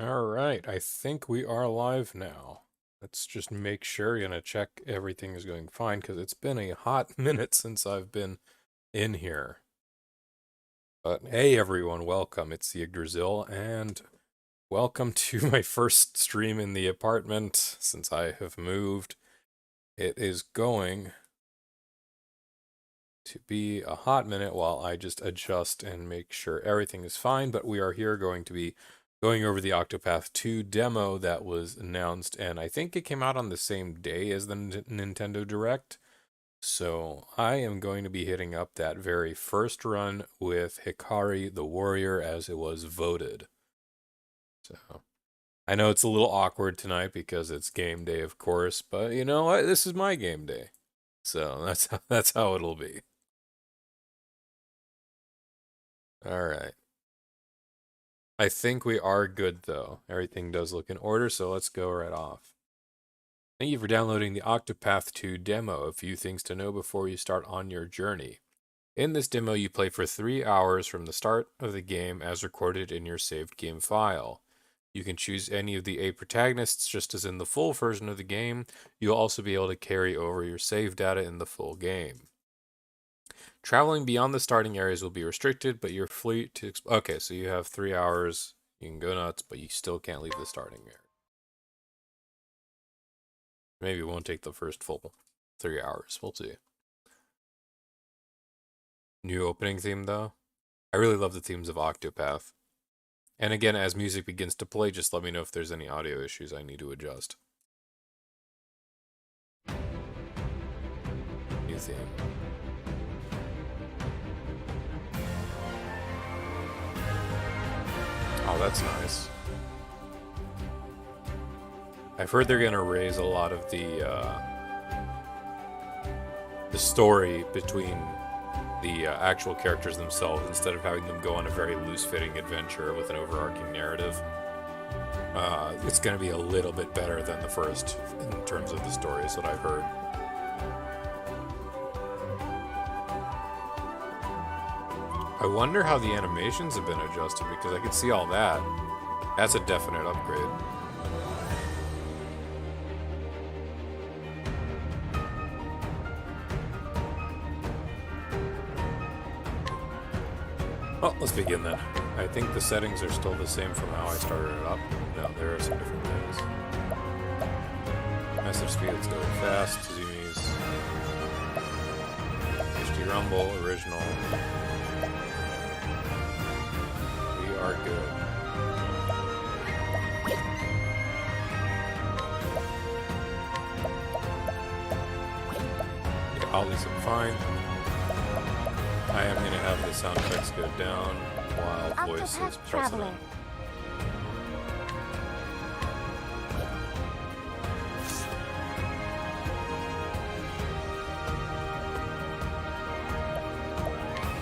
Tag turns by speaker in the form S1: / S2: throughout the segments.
S1: All right, I think we are live now. Let's just make sure, check everything is going fine because it's been a hot minute since I've been in here. But hey, everyone, welcome. It's Yggdrasil, and welcome to my first stream in the apartment since I have moved. It is going to be a hot minute while I just adjust and make sure everything is fine, but we are here going to be going over the Octopath 2 demo that was announced, and I think it came out on the same day as the Nintendo Direct. So I am going to be hitting up that very first run with Hikari the Warrior as it was voted. So I know it's a little awkward tonight because it's game day, of course, but you know what? This is my game day. So that's how it'll be. All right. I think we are good though. Everything does look in order, so let's go right off. Thank you for downloading the Octopath 2 demo. A few things to know before you start on your journey. In this demo, you play for 3 hours from the start of the game as recorded in your saved game file. You can choose any of the 8 protagonists just as in the full version of the game. You'll also be able to carry over your save data in the full game. Traveling beyond the starting areas will be restricted, but you're free to... Okay, so you have 3 hours. You can go nuts, but you still can't leave the starting area. Maybe it won't take the first full 3 hours. We'll see. New opening theme, though. I really love the themes of Octopath. And again, as music begins to play, just let me know if there's any audio issues I need to adjust. New theme. Oh, that's nice. I've heard they're gonna raise a lot of the story between the actual characters themselves instead of having them go on a very loose-fitting adventure with an overarching narrative. It's gonna be a little bit better than the first in terms of the stories that I've heard. I wonder how the animations have been adjusted because I can see all that. That's a definite upgrade. Well, let's begin then. I think the settings are still the same from how I started it up. No, there are some different things. Message speed, let's go fast. Zoomies. HD Rumble, original. We are good. Yeah, all these look fine. I am going to have the sound effects go down while voice is precedent.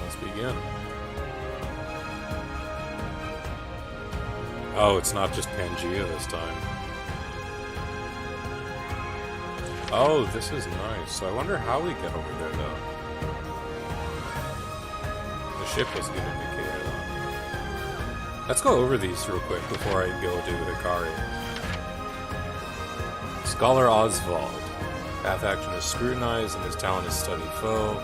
S1: Let's begin. Oh, it's not just Pangea this time. Oh, this is nice. So I wonder how we get over there, though. The ship was a good indicator, though. Let's go over these real quick before I go to Hikari. Scholar Oswald. Path action is scrutinized and his talent is study foe.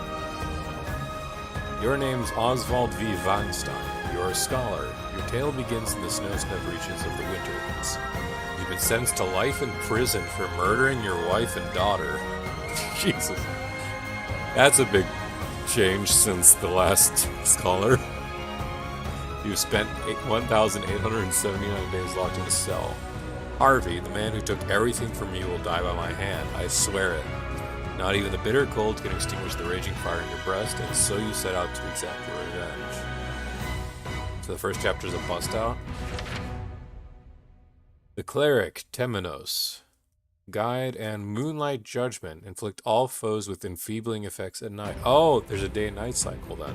S1: Your name's Oswald V. Weinstein. You're a scholar. Your tale begins in the snow-snubbed reaches of the Winterlands. You've been sentenced to life in prison for murdering your wife and daughter. Jesus. That's a big change since the last scholar. You've spent 1,879 days locked in a cell. Harvey, the man who took everything from you, will die by my hand. I swear it. Not even the bitter cold can extinguish the raging fire in your breast, and so you set out to exact your revenge. So the first chapter is a bust out. The cleric, Temenos. Guide and moonlight judgment. Inflict all foes with enfeebling effects at night. Oh, there's a day and night cycle then.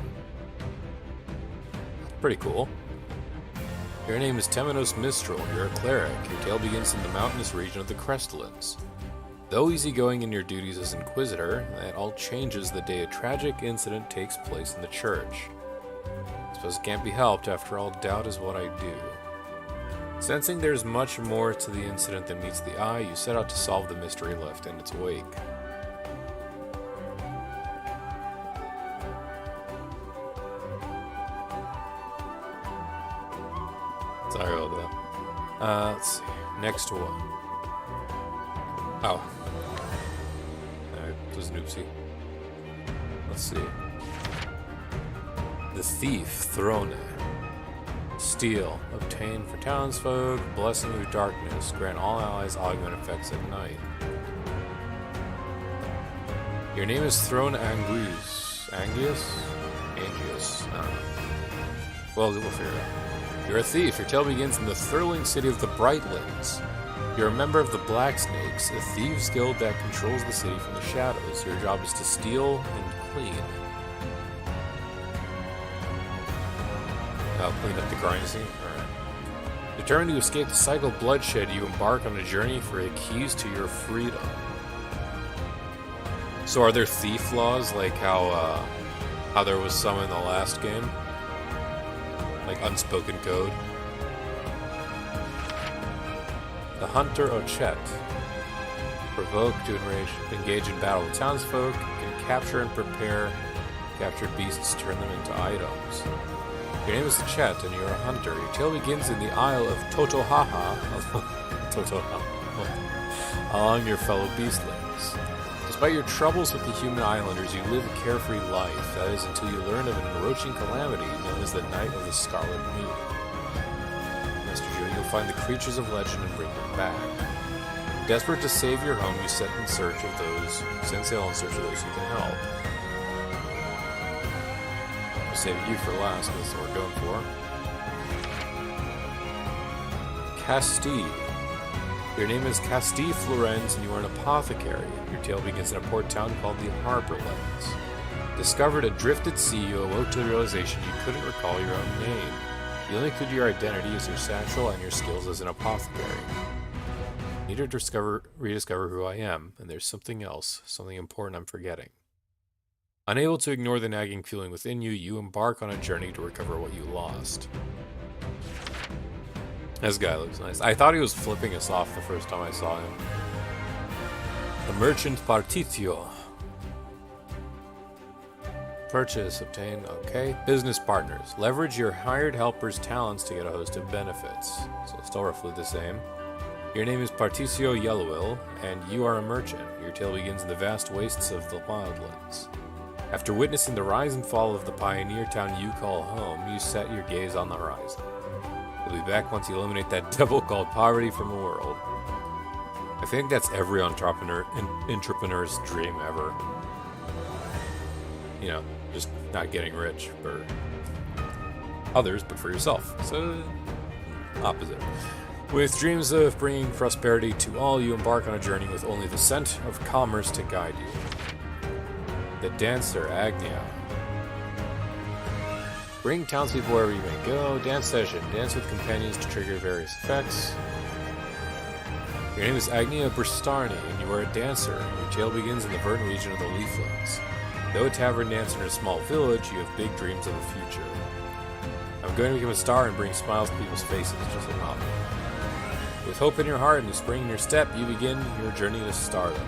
S1: Pretty cool. Your name is Temenos Mistral. You're a cleric. Your tale begins in the mountainous region of the Crestlands. Though easygoing in your duties as Inquisitor, that all changes the day a tragic incident takes place in the church. I suppose it can't be helped. After all, doubt is what I do. Sensing there's much more to the incident than meets the eye, you set out to solve the mystery left in its wake. Sorry about that. Let's see. Next one. Oh. It was an oopsie. Let's see. The Thief, Throne. Steal. Obtain for townsfolk. Blessing of Darkness. Grant all allies augment effects at night. Your name is Throne Angius. Angius? I don't know. Well, we'll figure it out. You're a thief. Your tale begins in the thrilling city of the Brightlands. You're a member of the Black Snakes, a thieves guild that controls the city from the shadows. Your job is to steal and clean. I'll clean up the crime scene? Alright. Determined to escape the cycle of bloodshed, you embark on a journey for the keys to your freedom. So are there thief laws, like how there was some in the last game? Like unspoken code? The Hunter Ochet. Provoke to engage in battle with townsfolk, can capture and prepare captured beasts, turn them into items. Your name is Ochet, and you're a hunter. Your tale begins in the Isle of Totohaha, along your fellow beastlings. Despite your troubles with the human islanders, you live a carefree life. That is until you learn of an encroaching calamity known as the Night of the Scarlet Moon. Master Joe, you'll find the creatures of legend and bring them back. Desperate to save your home, you set sail in search of those who can help. I'll save you for last, that's what we're going for. Castille. Your name is Castille Florence, and you are an apothecary. Your tale begins in a port town called the Harborlands. Discovered adrift at sea, you awoke to the realization you couldn't recall your own name. The only clue to your identity is your satchel and your skills as an apothecary. Need to rediscover who I am, and there's something else, something important I'm forgetting. Unable to ignore the nagging feeling within you, you embark on a journey to recover what you lost. This guy looks nice. I thought he was flipping us off the first time I saw him. The Merchant Partitio. Purchase, obtain, okay. Business partners. Leverage your hired helper's talents to get a host of benefits. So still roughly the same. Your name is Particio Yellowwill, and you are a merchant. Your tale begins in the vast wastes of the wildlands. After witnessing the rise and fall of the pioneer town you call home, you set your gaze on the horizon. You'll be back once you eliminate that devil called poverty from the world. I think that's every entrepreneur's dream ever. You know, just not getting rich for others, but for yourself. So, opposite. With dreams of bringing prosperity to all, you embark on a journey with only the scent of commerce to guide you. The Dancer, Agnia. Bring townspeople wherever you may go. Dance session. Dance with companions to trigger various effects. Your name is Agnia Bristani, and you are a dancer. Your tale begins in the verdant region of the Leaflands. Though a tavern dancer in a small village, you have big dreams of the future. I'm going to become a star and bring smiles to people's faces, just like Mom. With hope in your heart and a spring in your step, you begin your journey to stardom.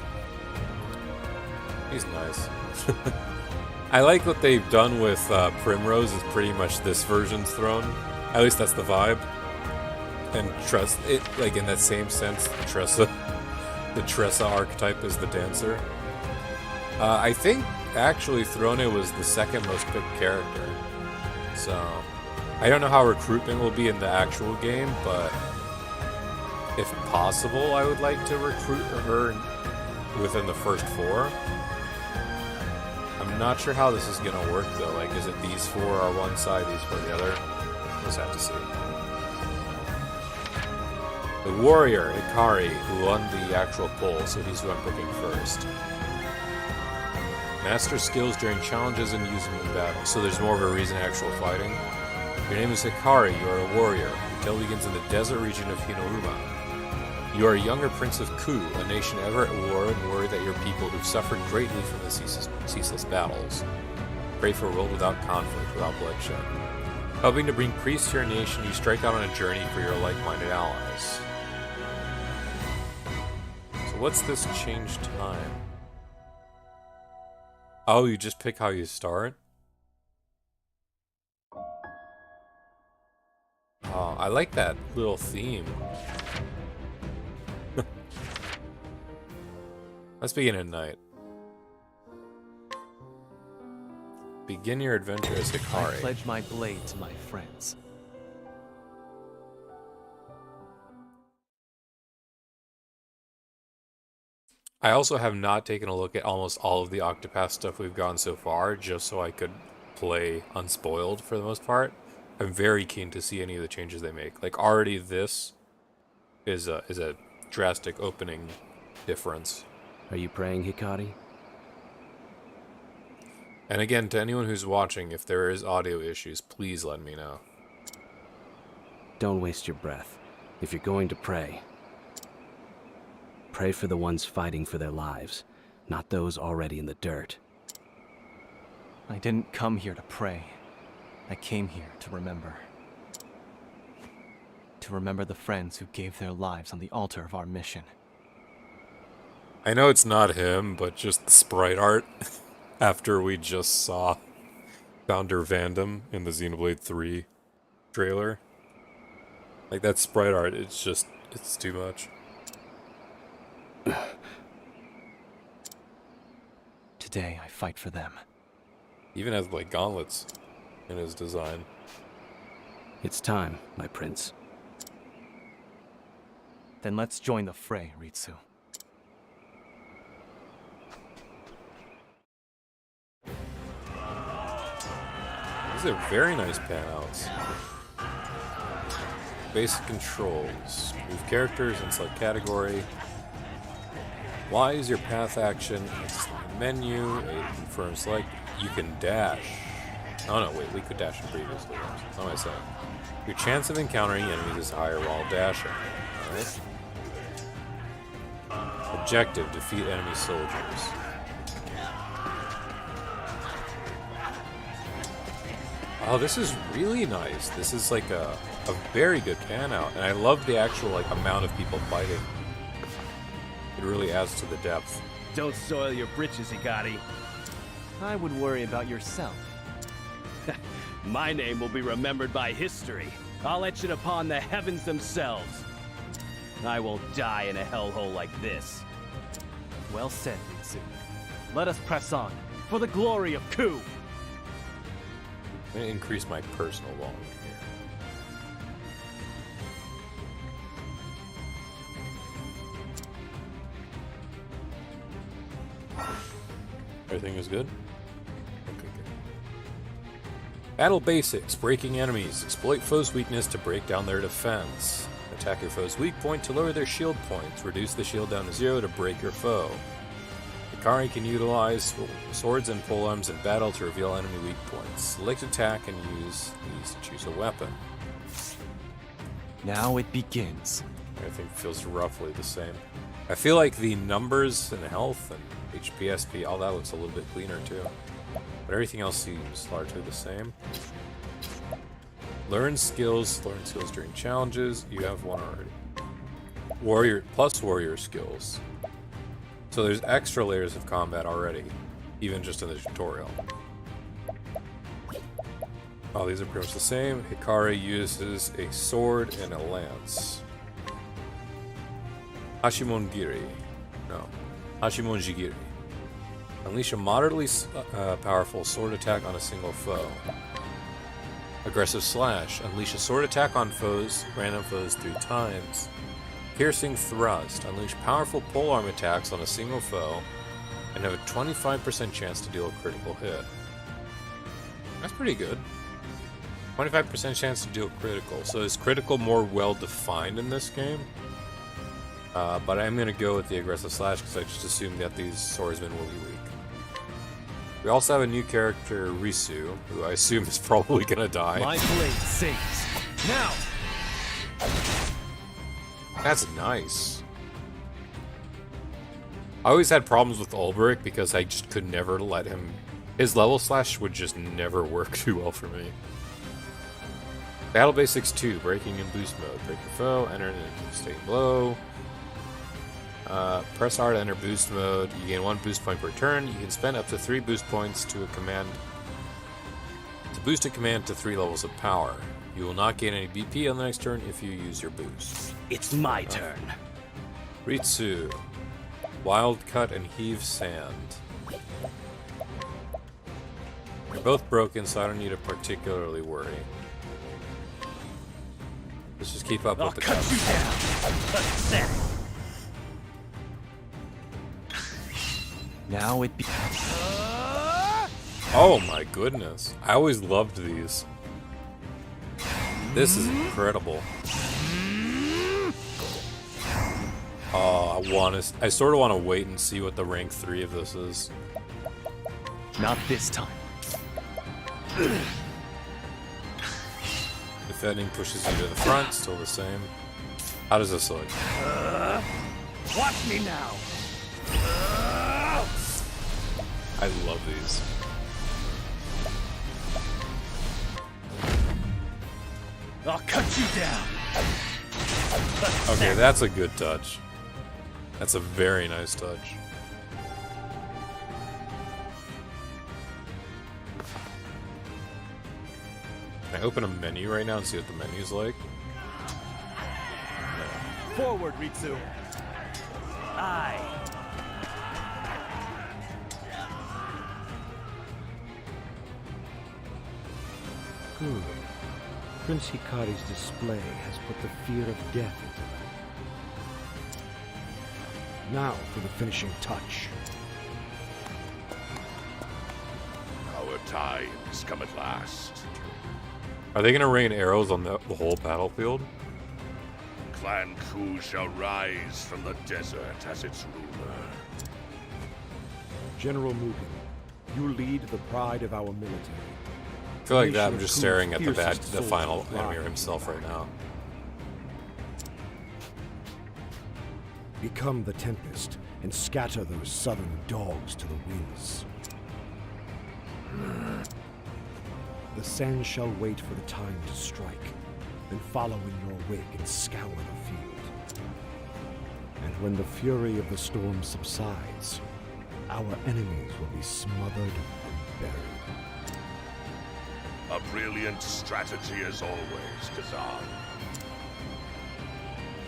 S1: He's nice. I like what they've done with Primrose is pretty much this version's Throne. At least that's the vibe. And Tressa, like in that same sense, the Tressa archetype is the dancer. I think actually Throne was the second most picked character. So I don't know how recruitment will be in the actual game, but if possible, I would like to recruit her within the first 4. I'm not sure how this is going to work, though. Like, is it these 4 are one side, these 4 the other? We'll just have to see. The warrior, Hikari, who won the actual poll, so he's who I'm picking first. Master skills during challenges and use them in battle, so there's more of a reason actual fighting. Your name is Hikari, you are a warrior. Your tale begins in the desert region of Hinoruma. You are a younger prince of Ku, a nation ever at war and worried that your people who've suffered greatly from the ceaseless battles. Pray for a world without conflict, without bloodshed. Hoping to bring peace to your nation, you strike out on a journey for your like-minded allies. So what's this change time? Oh, you just pick how you start? Oh, I like that little theme. Let's begin at night. Begin your adventure as Hikari.
S2: I pledge my blade to my friends.
S1: I also have not taken a look at almost all of the Octopath stuff we've gotten so far, just so I could play unspoiled for the most part. I'm very keen to see any of the changes they make. Like, already this is a drastic opening difference.
S3: Are you praying, Hikari?
S1: And again, to anyone who's watching, if there is audio issues, please let me know.
S3: Don't waste your breath. If you're going to pray, pray for the ones fighting for their lives, not those already in the dirt.
S2: I didn't come here to pray. I came here to remember. To remember the friends who gave their lives on the altar of our mission.
S1: I know it's not him, but just the sprite art after we just saw Founder Vandom in the Xenoblade 3 trailer. Like, that sprite art, it's too much.
S2: Today I fight for them.
S1: Even has, like, gauntlets in his design.
S3: It's time, my prince.
S2: Then let's join the fray, Ritsu.
S1: These are very nice panouts. Basic controls. Move characters and select category. Y is your path action. It's the menu. A confirms like you can dash. Oh no, wait, we could dash in previously. What am I saying? Your chance of encountering enemies is higher while dashing. Alright. Objective, defeat enemy soldiers. Oh, this is really nice. This is like a very good pan out. And I love the actual like amount of people fighting. It really adds to the depth.
S4: Don't soil your britches, Hikari.
S2: I would worry about yourself.
S4: My name will be remembered by history. I'll etch it upon the heavens themselves. I won't die in a hellhole like this.
S2: Well said, Ritsu. Let us press on, for the glory of Ku!
S1: I'm going to increase my personal volume here. Everything is good? Okay, good. Battle basics. Breaking enemies. Exploit foes' weakness to break down their defense. Attack your foe's weak point to lower their shield points. Reduce the shield down to 0 to break your foe. Hikari can utilize swords and polearms in battle to reveal enemy weak points. Select attack and use these to choose a weapon.
S2: Now it begins.
S1: Everything feels roughly the same. I feel like the numbers and health and HP, SP, all that looks a little bit cleaner too. But everything else seems largely the same. Learn skills during challenges. You have one already. Warrior skills. So there's extra layers of combat already, even just in the tutorial. Oh, these are pretty much the same. Hikari uses a sword and a lance. Hashimon-giri. No. Hashimon-jigiri. Unleash a moderately powerful sword attack on a single foe. Aggressive slash. Unleash a sword attack on random foes 3 times. Piercing thrust. Unleash powerful polearm attacks on a single foe and have a 25% chance to deal a critical hit. That's pretty good. 25% chance to deal critical. So is critical more well defined in this game? But I'm going to go with the aggressive slash because I just assumed that these swordsmen will be weak. We also have a new character, Risu, who I assume is probably going to die.
S4: My blade sings. Now!
S1: That's nice. I always had problems with Ulbrich because I just could never let him... His level slash would just never work too well for me. Battle Basics 2, breaking in boost mode. Break your foe, enter in state blow. Press R to enter boost mode. You gain 1 boost point per turn. You can spend up to 3 boost points to boost a command to 3 levels of power. You will not gain any BP on the next turn if you use your boost.
S4: It's my turn.
S1: Ritsu. Wild cut and heave sand. They're both broken, so I don't need to particularly worry. Let's just keep up
S4: I'll
S1: with the
S4: cut you down. Pathetic.
S2: Now it be.
S1: Oh my goodness. I always loved these. This is incredible. Oh, I sort of want to wait and see what the rank 3 of this is.
S2: Not this time.
S1: Defending pushes you to the front, still the same. How does this look?
S4: Watch me now.
S1: I love these.
S4: I'll cut you down.
S1: Okay, that's a good touch. That's a very nice touch. Can I open a menu right now and see what the menu's like?
S2: Forward, Ritsu.
S4: Aye.
S5: Good. Prince Hikari's display has put the fear of death into them. Now for the finishing touch.
S6: Our time's come at last.
S1: Are they gonna rain arrows on the whole battlefield?
S6: Clan Ku shall rise from the desert as its ruler.
S5: General Mugen, you lead the pride of our military.
S1: I feel like that I'm just staring at the final Emir himself right now.
S5: Become the Tempest and scatter those southern dogs to the winds. The sand shall wait for the time to strike, then follow in your wake and scour the field. And when the fury of the storm subsides, our enemies will be smothered and buried.
S6: A brilliant strategy as always, Kazan.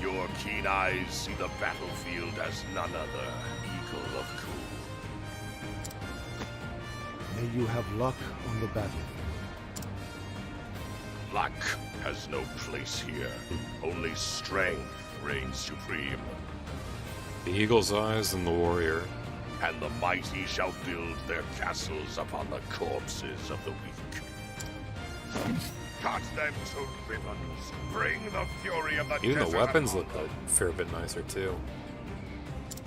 S6: Your keen eyes see the battlefield as none other, Eagle of Ku.
S5: May you have luck on the battlefield.
S6: Luck has no place here. Only strength reigns supreme.
S1: The eagle's eyes and the warrior.
S6: And the mighty shall build their castles upon the corpses of the weak. Cut them to ribbons. Bring the fury of the
S1: Even the
S6: desert
S1: weapons
S6: upon
S1: look
S6: them.
S1: a fair bit nicer too.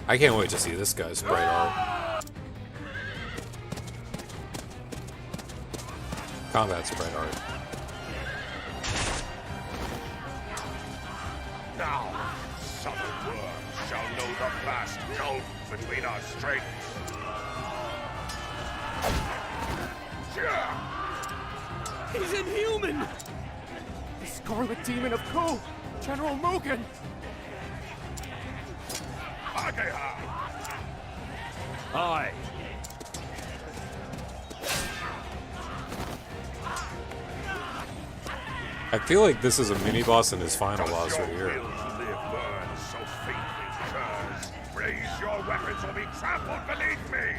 S1: I can't wait to see this guy's bright art. Combat sprite art.
S6: Now, southern worms shall know the vast gulf between our strengths.
S2: He's inhuman! The Scarlet Demon of Ku! General Mugen!
S6: Ageha!
S4: Aye.
S1: I feel like this is a mini boss and his final boss
S6: Your
S1: right here.
S6: will to live burns so faintly stirs. Raise your weapons or be trampled beneath me!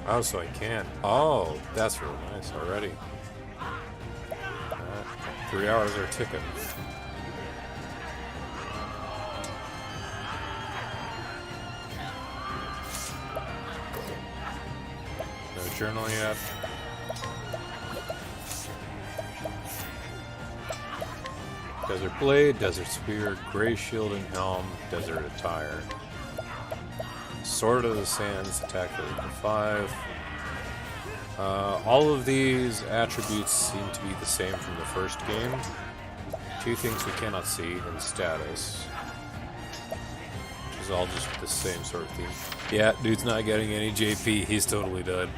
S1: Oh, so I can't. Oh, that's really nice already. 3 hours are ticking. No journal yet. Desert Blade, Desert Spear, Gray Shield and Helm, Desert Attire. Sword of the Sands, attack for 5. All of these attributes seem to be the same from the first game. 2 things we cannot see in status. Which is all just the same sort of theme. Yeah, dude's not getting any JP. He's totally dead.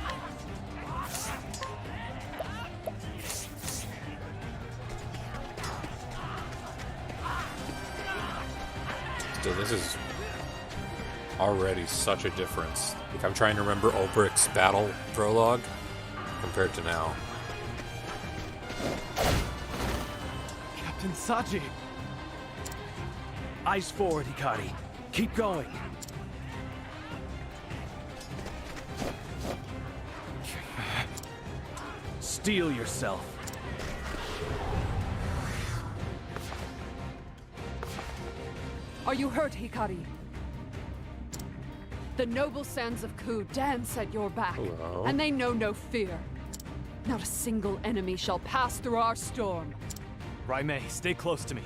S1: Still, this is already such a difference. Like, I'm trying to remember Ulbricht's battle prologue compared to now.
S2: Captain Saji!
S4: Eyes forward, Hikari. Keep going. Steel yourself.
S7: Are you hurt, Hikari? The noble sands of Ku dance at your back,
S1: Hello.
S7: and they know no fear. Not a single enemy shall pass through our storm.
S2: Raimei, stay close to me.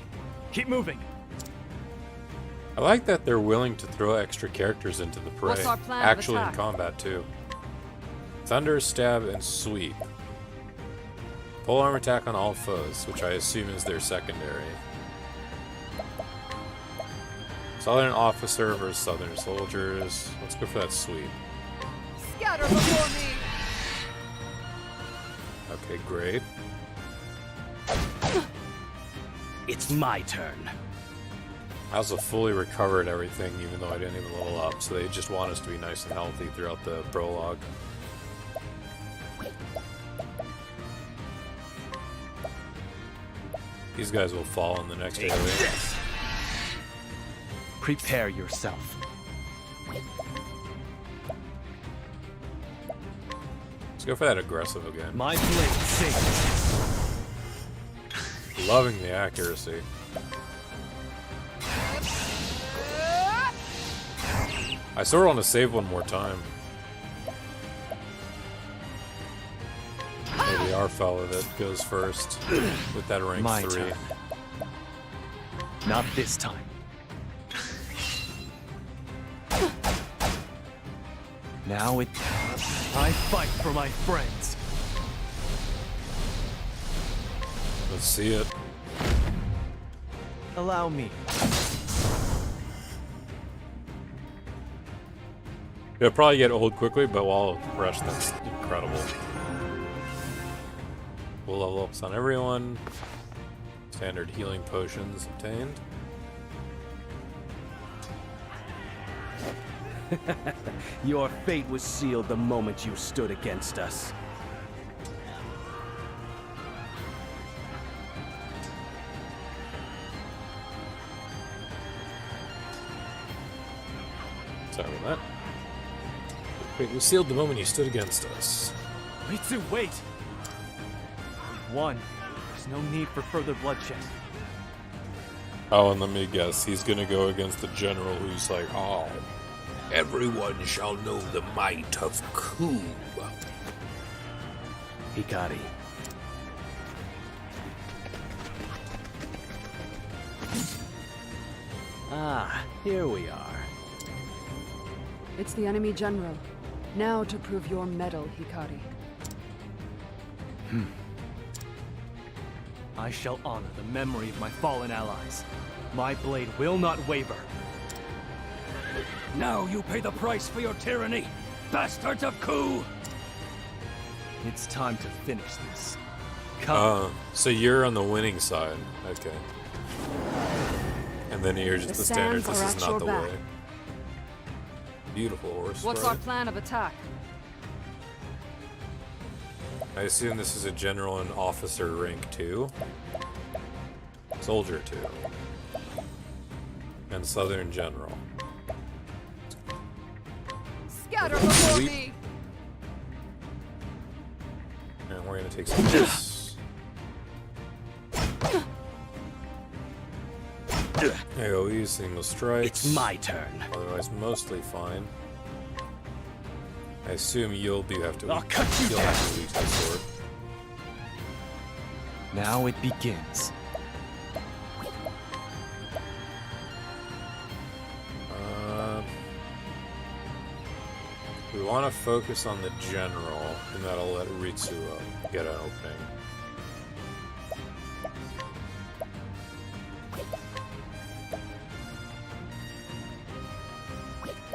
S2: Keep moving.
S1: I like that they're willing to throw extra characters into the fray.
S7: What's our plan of
S1: Actually in
S7: attack?
S1: combat too. Thunder, stab, and sweep. Pole arm attack on all foes, which I assume is their secondary. Southern officer versus southern soldiers. Let's go for that sweep.
S7: Scatter before me!
S1: Okay, great.
S4: It's my turn.
S1: I also fully recovered everything, even though I didn't even level up, so they just want us to be nice and healthy throughout the prologue. These guys will fall in the next
S4: Take
S1: AoE.
S4: this.
S2: Prepare yourself.
S1: Let's go for that aggressive again.
S2: My blade sings.
S1: Loving the accuracy. I sort of want to save one more time. Maybe our fella that goes first with that rank
S2: My
S1: 3.
S2: turn. Not this time. Now I fight for my friends.
S1: Let's see it.
S2: Allow me.
S1: It'll probably get old quickly, but while fresh, that's incredible. We'll level ups on everyone. Standard healing potions obtained.
S4: Your fate was sealed the moment you stood against us.
S1: Sorry about that. Wait, we sealed the moment you stood against us.
S2: Mitsu, wait! We've won. There's no need for further bloodshed.
S1: Oh, and let me guess, he's gonna go against the general who's like, oh, everyone shall know the might of Ku.
S4: Hikari. Ah, here we are.
S7: It's the enemy general. Now to prove your mettle, Hikari.
S2: I shall honor the memory of my fallen allies. My blade will not waver.
S4: Now you pay the price for your tyranny, bastards of Ku!
S2: It's time to finish this. Come.
S1: So you're on the winning side. Okay. And then here's just
S7: The
S1: the standard,
S7: sands
S1: this
S7: are
S1: is
S7: at
S1: not
S7: your
S1: the
S7: back.
S1: way. Beautiful horse
S7: What's
S1: ride.
S7: our plan of attack?
S1: I assume this is a general and officer rank 2. Soldier 2. And southern general.
S7: Scatter before
S1: Sweep.
S7: me!
S1: And we're gonna take some hits. AoE, single strikes.
S4: It's my turn.
S1: Otherwise, mostly fine. I assume you'll have to.
S4: I'll cut you
S1: you'll
S4: down.
S1: have to use the sword.
S2: Now it begins.
S1: We want to focus on the general, and that'll let Ritsu get an opening.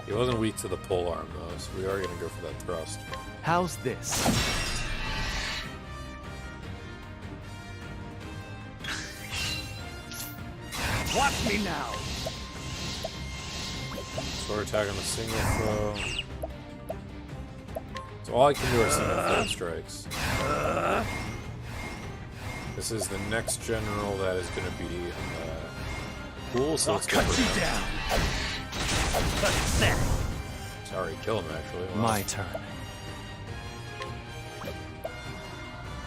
S1: He wasn't weak to the pole arm though, so we are gonna go for that thrust.
S2: How's this?
S4: Watch me now!
S1: Sword attack on the single throw. So all I can do are single throw strikes. This is the next general that is going to be cool, so let's go for him. Sorry, kill him actually. Well,
S2: My turn.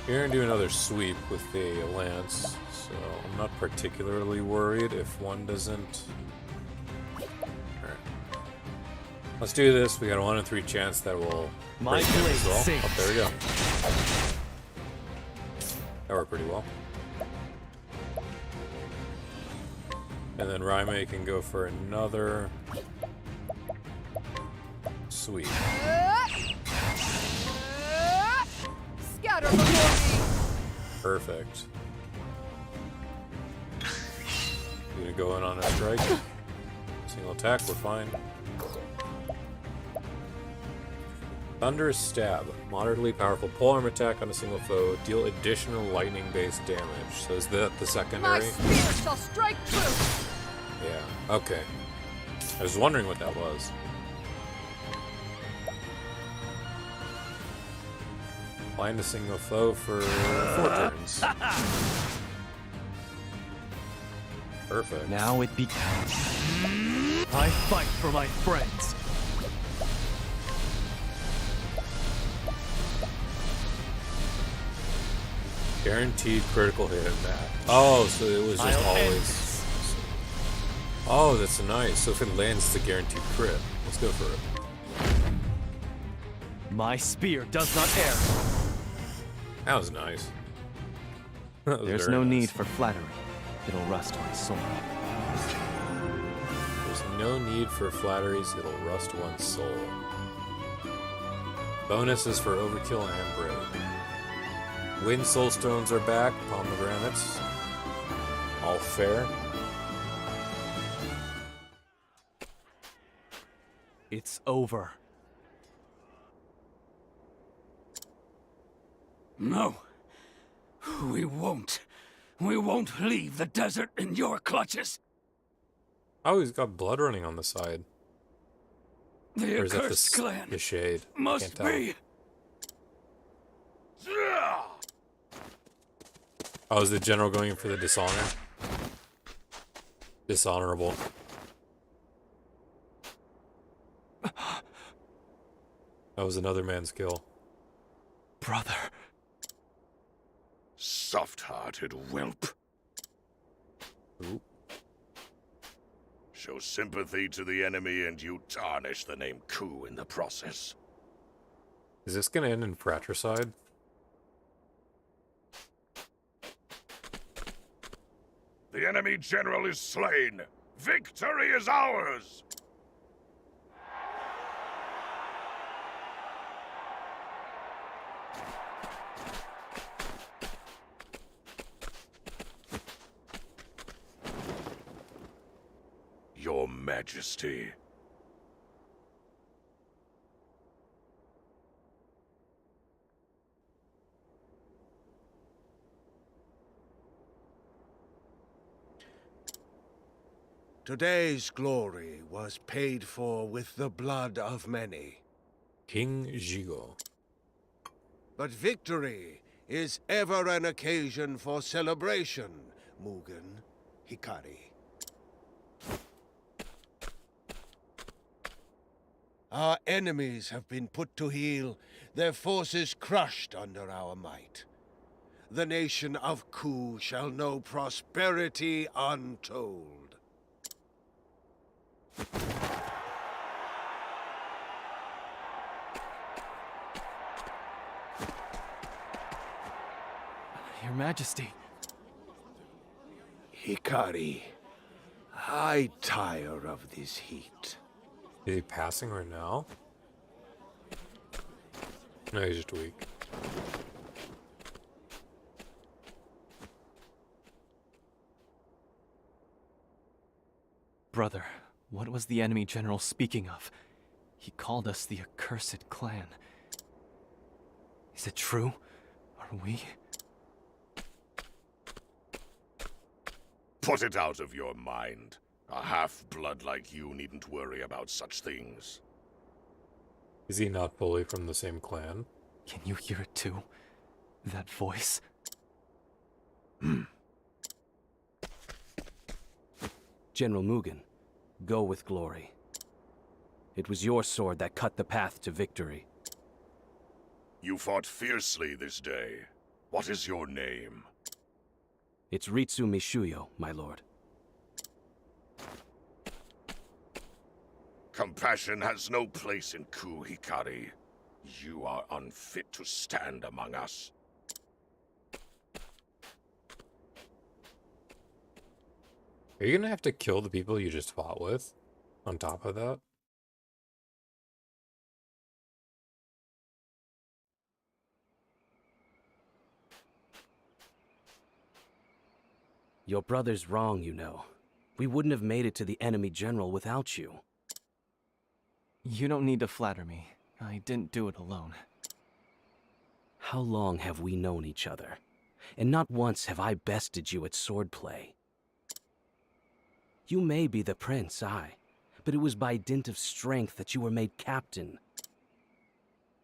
S1: You're going to do another sweep with the lance, so I'm not particularly worried if one doesn't. Alright. Let's do this. We got a 1 in 3 chance that will
S2: My
S1: break him
S2: blade
S1: as well.
S2: sinks.
S1: Oh, there we go. That worked pretty well. And then Raime can go for another sweep.
S7: Scatter before me!
S1: Perfect. You gonna go in on a strike? Single attack, we're fine. Thunderous Stab. Moderately powerful polearm attack on a single foe. Deal additional lightning-based damage. So is that the
S7: My
S1: secondary?
S7: spear shall strike true!
S1: Yeah, okay. I was wondering what that was. Blind a single foe for 4 turns. Perfect.
S2: Now it begins. I fight for my friends.
S1: Guaranteed critical hit in that. Oh, so it was just
S2: I'll end
S1: always. Oh, that's nice. So if it lands, it's a guaranteed crit. Let's go for it.
S2: My spear does not err.
S1: That was nice. That was
S2: There's
S1: very
S2: no
S1: nice.
S2: need for flattery. It'll rust my soul.
S1: There's no need for flatteries. It'll rust one's soul. Bonuses for overkill and break. Wind soulstones are back. Pomegranates. All fair.
S2: It's over.
S8: No. We won't. We won't leave the desert in your clutches.
S1: Oh, he's got blood running on the side.
S8: The
S1: Or is that
S8: accursed clan
S1: the shade? Can't
S8: must
S1: tell.
S8: be.
S1: Oh, is the general going for the dishonor? Dishonorable. That was another man's kill.
S2: Brother.
S6: Soft-hearted whelp.
S1: Ooh.
S6: Show sympathy to the enemy and you tarnish the name Ku in the process.
S1: Is this gonna end in fratricide?
S6: The enemy general is slain. Victory is ours! Your Majesty.
S9: Today's glory was paid for with the blood of many.
S1: King Jigo.
S9: But victory is ever an occasion for celebration, Mugen, Hikari. Our enemies have been put to heel, their forces crushed under our might. The nation of Ku shall know prosperity untold.
S2: Your Majesty.
S9: Hikari, I tire of this heat.
S1: Is he passing right now? No, he's just weak.
S2: Brother, what was the enemy general speaking of? He called us the accursed clan. Is it true? Are we?
S6: Put it out of your mind. A half-blood like you needn't worry about such things.
S1: Is he not fully from the same clan?
S2: Can you hear it too? That voice?
S3: General Mugen, go with glory. It was your sword that cut the path to victory.
S6: You fought fiercely this day. What is your name?
S3: It's Ritsu Mishuyo, my lord.
S6: Compassion has no place in Ku, Hikari. You are unfit to stand among us.
S1: Are you gonna have to kill the people you just fought with? On top of that?
S3: Your brother's wrong, you know. We wouldn't have made it to the enemy general without you.
S2: You don't need to flatter me. I didn't do it alone.
S3: How long have we known each other? And not once have I bested you at swordplay. You may be the prince, aye, but it was by dint of strength that you were made captain.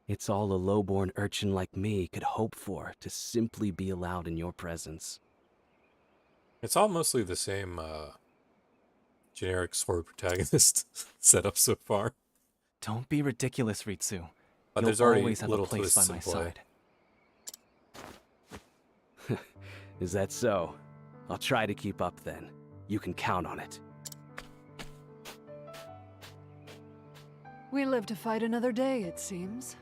S3: It's all a low-born urchin like me could hope for to simply be allowed in your presence.
S1: It's all mostly the same generic sword protagonist setup so far.
S2: Don't be ridiculous, Ritsu.
S1: But
S2: You'll
S1: there's already
S2: always have a
S1: little
S2: place by
S1: twists
S2: my
S1: in play.
S2: side.
S3: Is that so? I'll try to keep up then. You can count on it.
S7: We live to fight another day, it seems.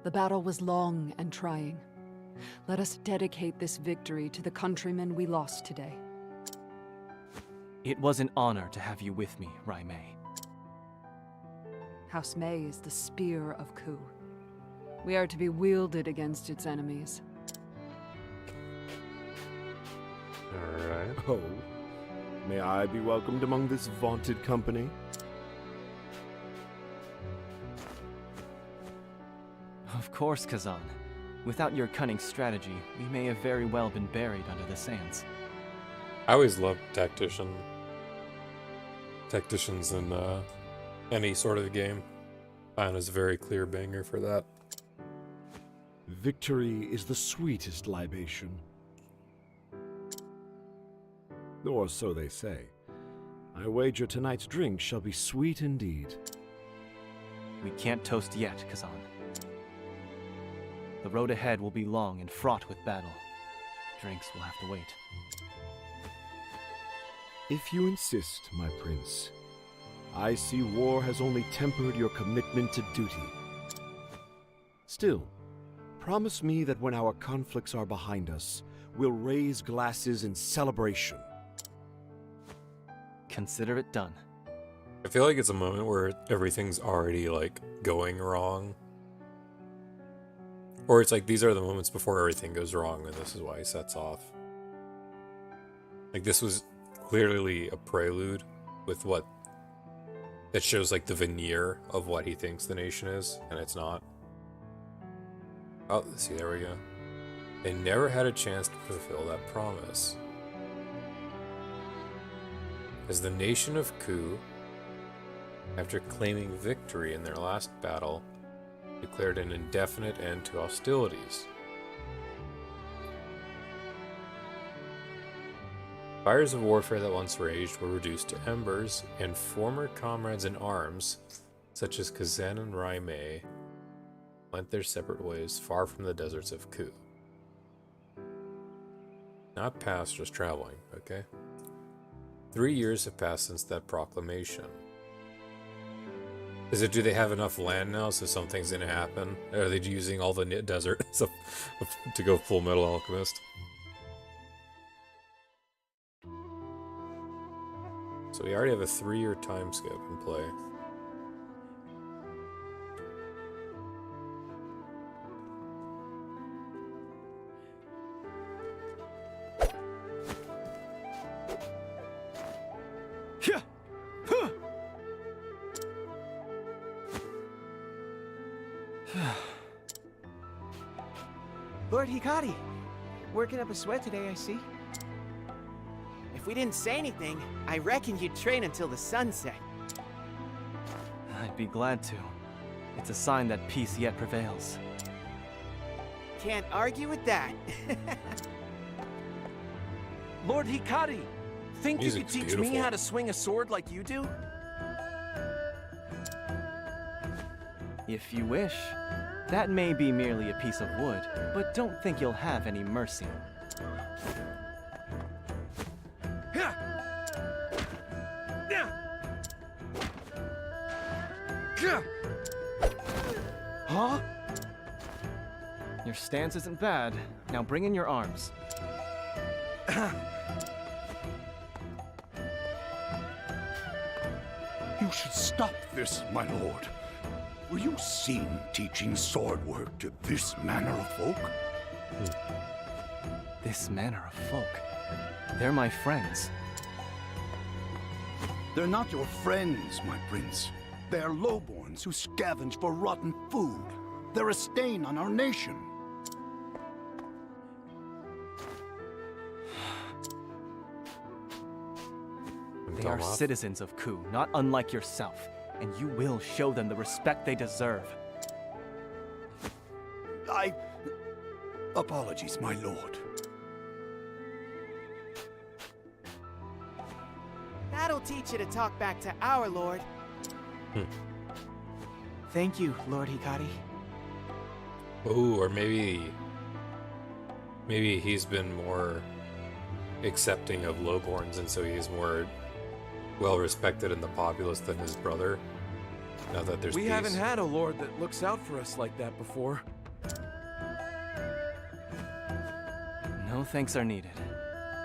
S7: The battle was long and trying. Let us dedicate this victory to the countrymen we lost today.
S2: It was an honor to have you with me, Raimei.
S7: House Mei is the spear of Ku. We are to be wielded against its enemies.
S1: Alright.
S5: Oh, may I be welcomed among this vaunted company?
S2: Of course, Kazan. Without your cunning strategy, we may have very well been buried under the sands.
S1: I always loved tacticians in any sort of game. Mine is a very clear banger for that.
S5: Victory is the sweetest libation. Or so they say. I wager tonight's drink shall be sweet indeed.
S2: We can't toast yet, Kazan. The road ahead will be long and fraught with battle. Drinks will have to wait.
S5: If you insist, my prince, I see war has only tempered your commitment to duty. Still, promise me that when our conflicts are behind us, we'll raise glasses in celebration.
S2: Consider it done.
S1: I feel like it's a moment where everything's already, like, going wrong. Or it's like, these are the moments before everything goes wrong, and this is why he sets off. Like, this was clearly a prelude with what... That shows, like, the veneer of what he thinks the nation is, and it's not. Oh, see, there we go. They never had a chance to fulfill that promise. As the nation of Ku, after claiming victory in their last battle, declared an indefinite end to hostilities. Fires of warfare that once raged were reduced to embers, and former comrades in arms, such as Kazan and Raimei, went their separate ways far from the deserts of Ku. Not past, just traveling, okay? 3 years have passed since that proclamation. Do they have enough land now so something's gonna happen? Are they using all the desert to go Full Metal Alchemist? So we already have a 3-year time skip in play.
S10: Lord Hikari, working up a sweat today, I see. If we didn't say anything, I reckon you'd train until the sun set.
S2: I'd be glad to. It's a sign that peace yet prevails.
S10: Can't argue with that.
S11: Lord Hikari, think you could
S1: Music's
S11: teach me
S1: beautiful.
S11: how to swing a sword like you do?
S2: If you wish. That may be merely a piece of wood, but don't think you'll have any mercy.
S11: Huh?
S2: Your stance isn't bad. Now bring in your arms.
S6: You should stop this, my lord. Were you seen teaching sword work to this manner of folk?
S2: This manner of folk. They're my friends.
S6: They're not your friends, my prince. They're lowborns who scavenge for rotten food. They're a stain on our nation.
S2: They are citizens of Ku, not unlike yourself, and you will show them the respect they deserve.
S6: Apologies, my lord.
S10: That'll teach you to talk back to our lord. Thank you, Lord Hikari.
S1: Ooh, or maybe he's been more accepting of lowborns, and so he's more well respected in the populace than his brother. Now that there's
S11: We
S1: peace.
S11: haven't had a lord that looks out for us like that before.
S2: No thanks are needed.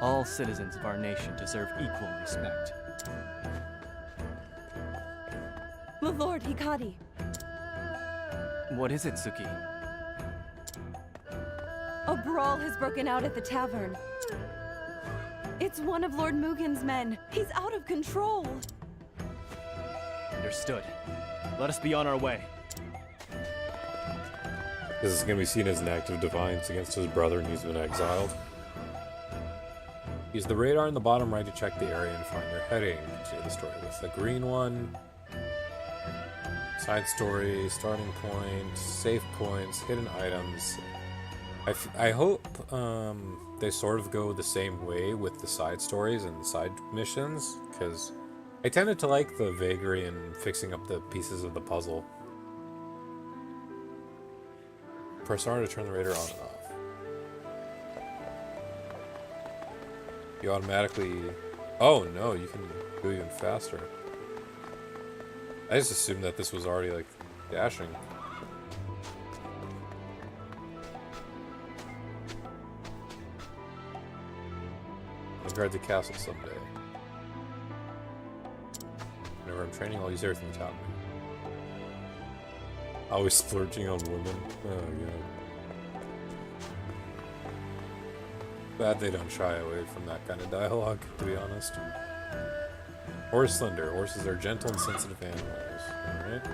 S2: All citizens of our nation deserve equal respect.
S12: Lord Hikari.
S2: What is it, Suki?
S12: A brawl has broken out at the tavern. It's one of Lord Mugen's men. He's out of control.
S2: Understood. Let us be on our way.
S1: This is going to be seen as an act of defiance against his brother, and he's been exiled. Use the radar in the bottom right to check the area and find your heading. Continue the story with the green one. Side story, starting point, save points, hidden items. I hope they sort of go the same way with the side stories and the side missions, because I tended to like the vagary and fixing up the pieces of the puzzle. Press R to turn the radar on and off. You automatically... Oh no, you can go even faster. I just assumed that this was already like dashing. I'll guard the castle someday. Whenever I'm training, I'll use everything taught me. Always splurging on women. Oh god. Bad they don't shy away from that kind of dialogue, to be honest. Horse slender. Horses are gentle and sensitive animals. Alright.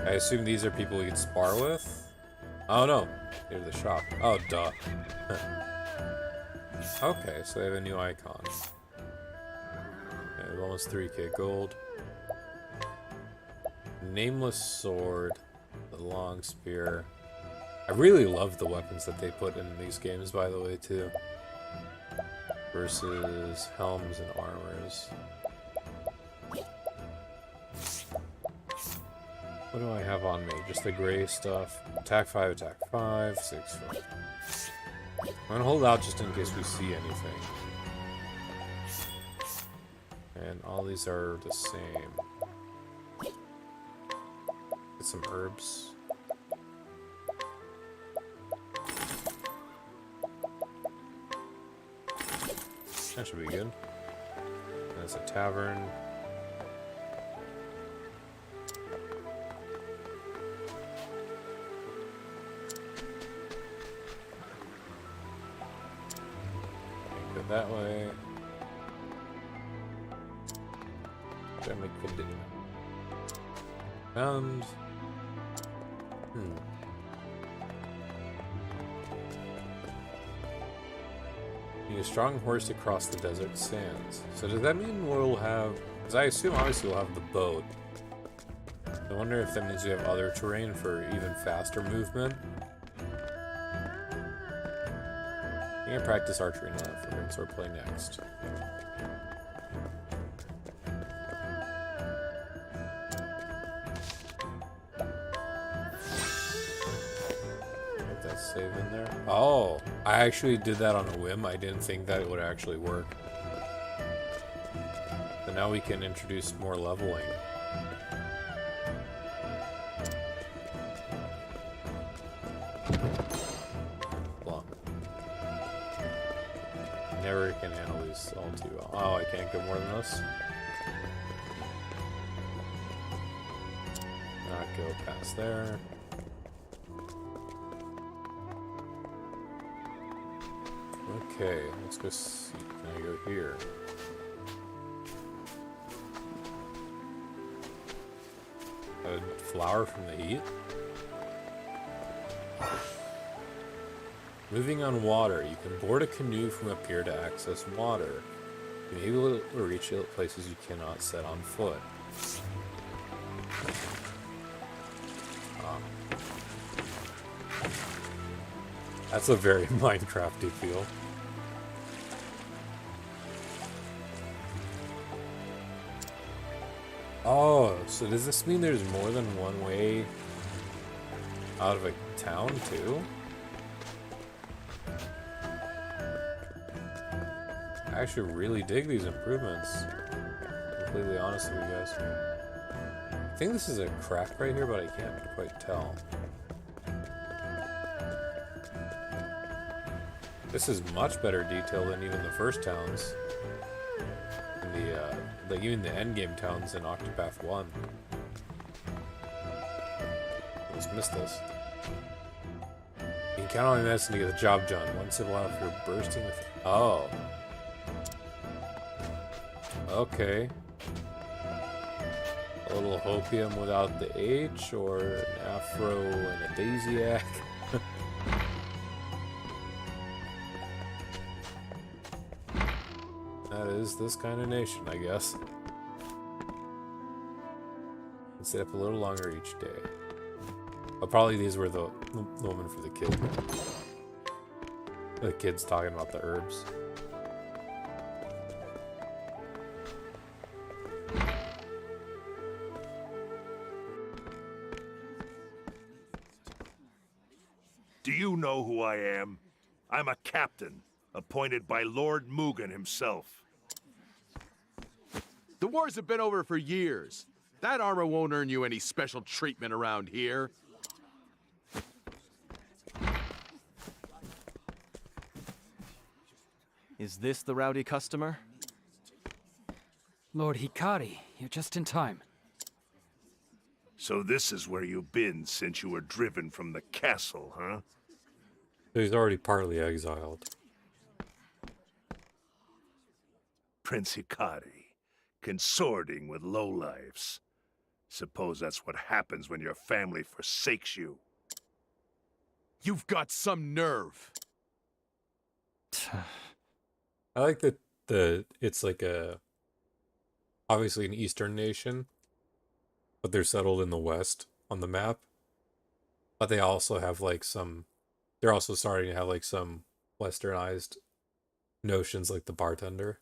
S1: I assume these are people we can spar with? Oh no. They're the shop. Oh, duh. Okay, so they have a new icon. They have almost 3k gold. Nameless sword. The long spear. I really love the weapons that they put in these games, by the way, too. Versus helms and armors. What do I have on me? Just the gray stuff. Attack 5, attack 5, 6, 4. I'm gonna hold out just in case we see anything. And all these are the same. Get some herbs. That should be good. That's a tavern. Go that way. Should I make the found? Need a strong horse to cross the desert sands. So does that mean we'll have... Because I assume obviously we'll have the boat. I wonder if that means we have other terrain for even faster movement. We can practice archery now if we're going to sort of play next. Get that save in there. Oh, I actually did that on a whim. I didn't think that it would actually work. So now we can introduce more leveling. Never can handle these all too well. Oh, I can't go more than this. Not go past there. Okay, let's go see. Can I go here? A flower from the heat? Moving on water, you can board a canoe from up here to access water. You may be able to reach places you cannot set on foot. That's a very Minecrafty feel. Oh, so does this mean there's more than one way out of a town too? I actually really dig these improvements. Completely honest with you guys. I think this is a crack right here, but I can't quite tell. This is much better detail than even the first towns. In the, like even the endgame towns in Octopath 1. I just missed this. You can count on medicine to get the job done. One civil out if you're bursting with... Oh. Okay. A little hopium without the H, or an afro and a daisyak. That is this kind of nation, I guess. And stay up a little longer each day. Oh, probably these were the woman for the kid. The kid's talking about the herbs.
S6: Do you know who I am? I'm a captain, appointed by Lord Mugen himself.
S11: The wars have been over for years. That armor won't earn you any special treatment around here.
S2: Is this the rowdy customer?
S8: Lord Hikari, you're just in time.
S6: So this is where you've been since you were driven from the castle, huh?
S1: He's already partly exiled.
S6: Prince Hikari, consorting with lowlifes. Suppose that's what happens when your family forsakes you.
S11: You've got some nerve.
S1: I like that it's like a obviously an Eastern nation, but they're settled in the West on the map. But they also have like they're also starting to have like some westernized notions like the bartender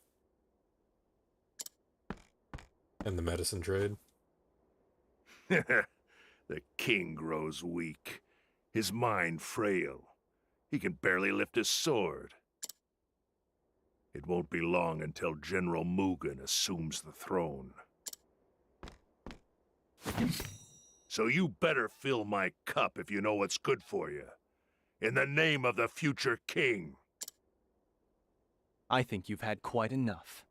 S1: and the medicine trade.
S6: The king grows weak, his mind frail. He can barely lift his sword. It won't be long until General Mugen assumes the throne. So you better fill my cup if you know what's good for you. In the name of the future king.
S2: I think you've had quite enough.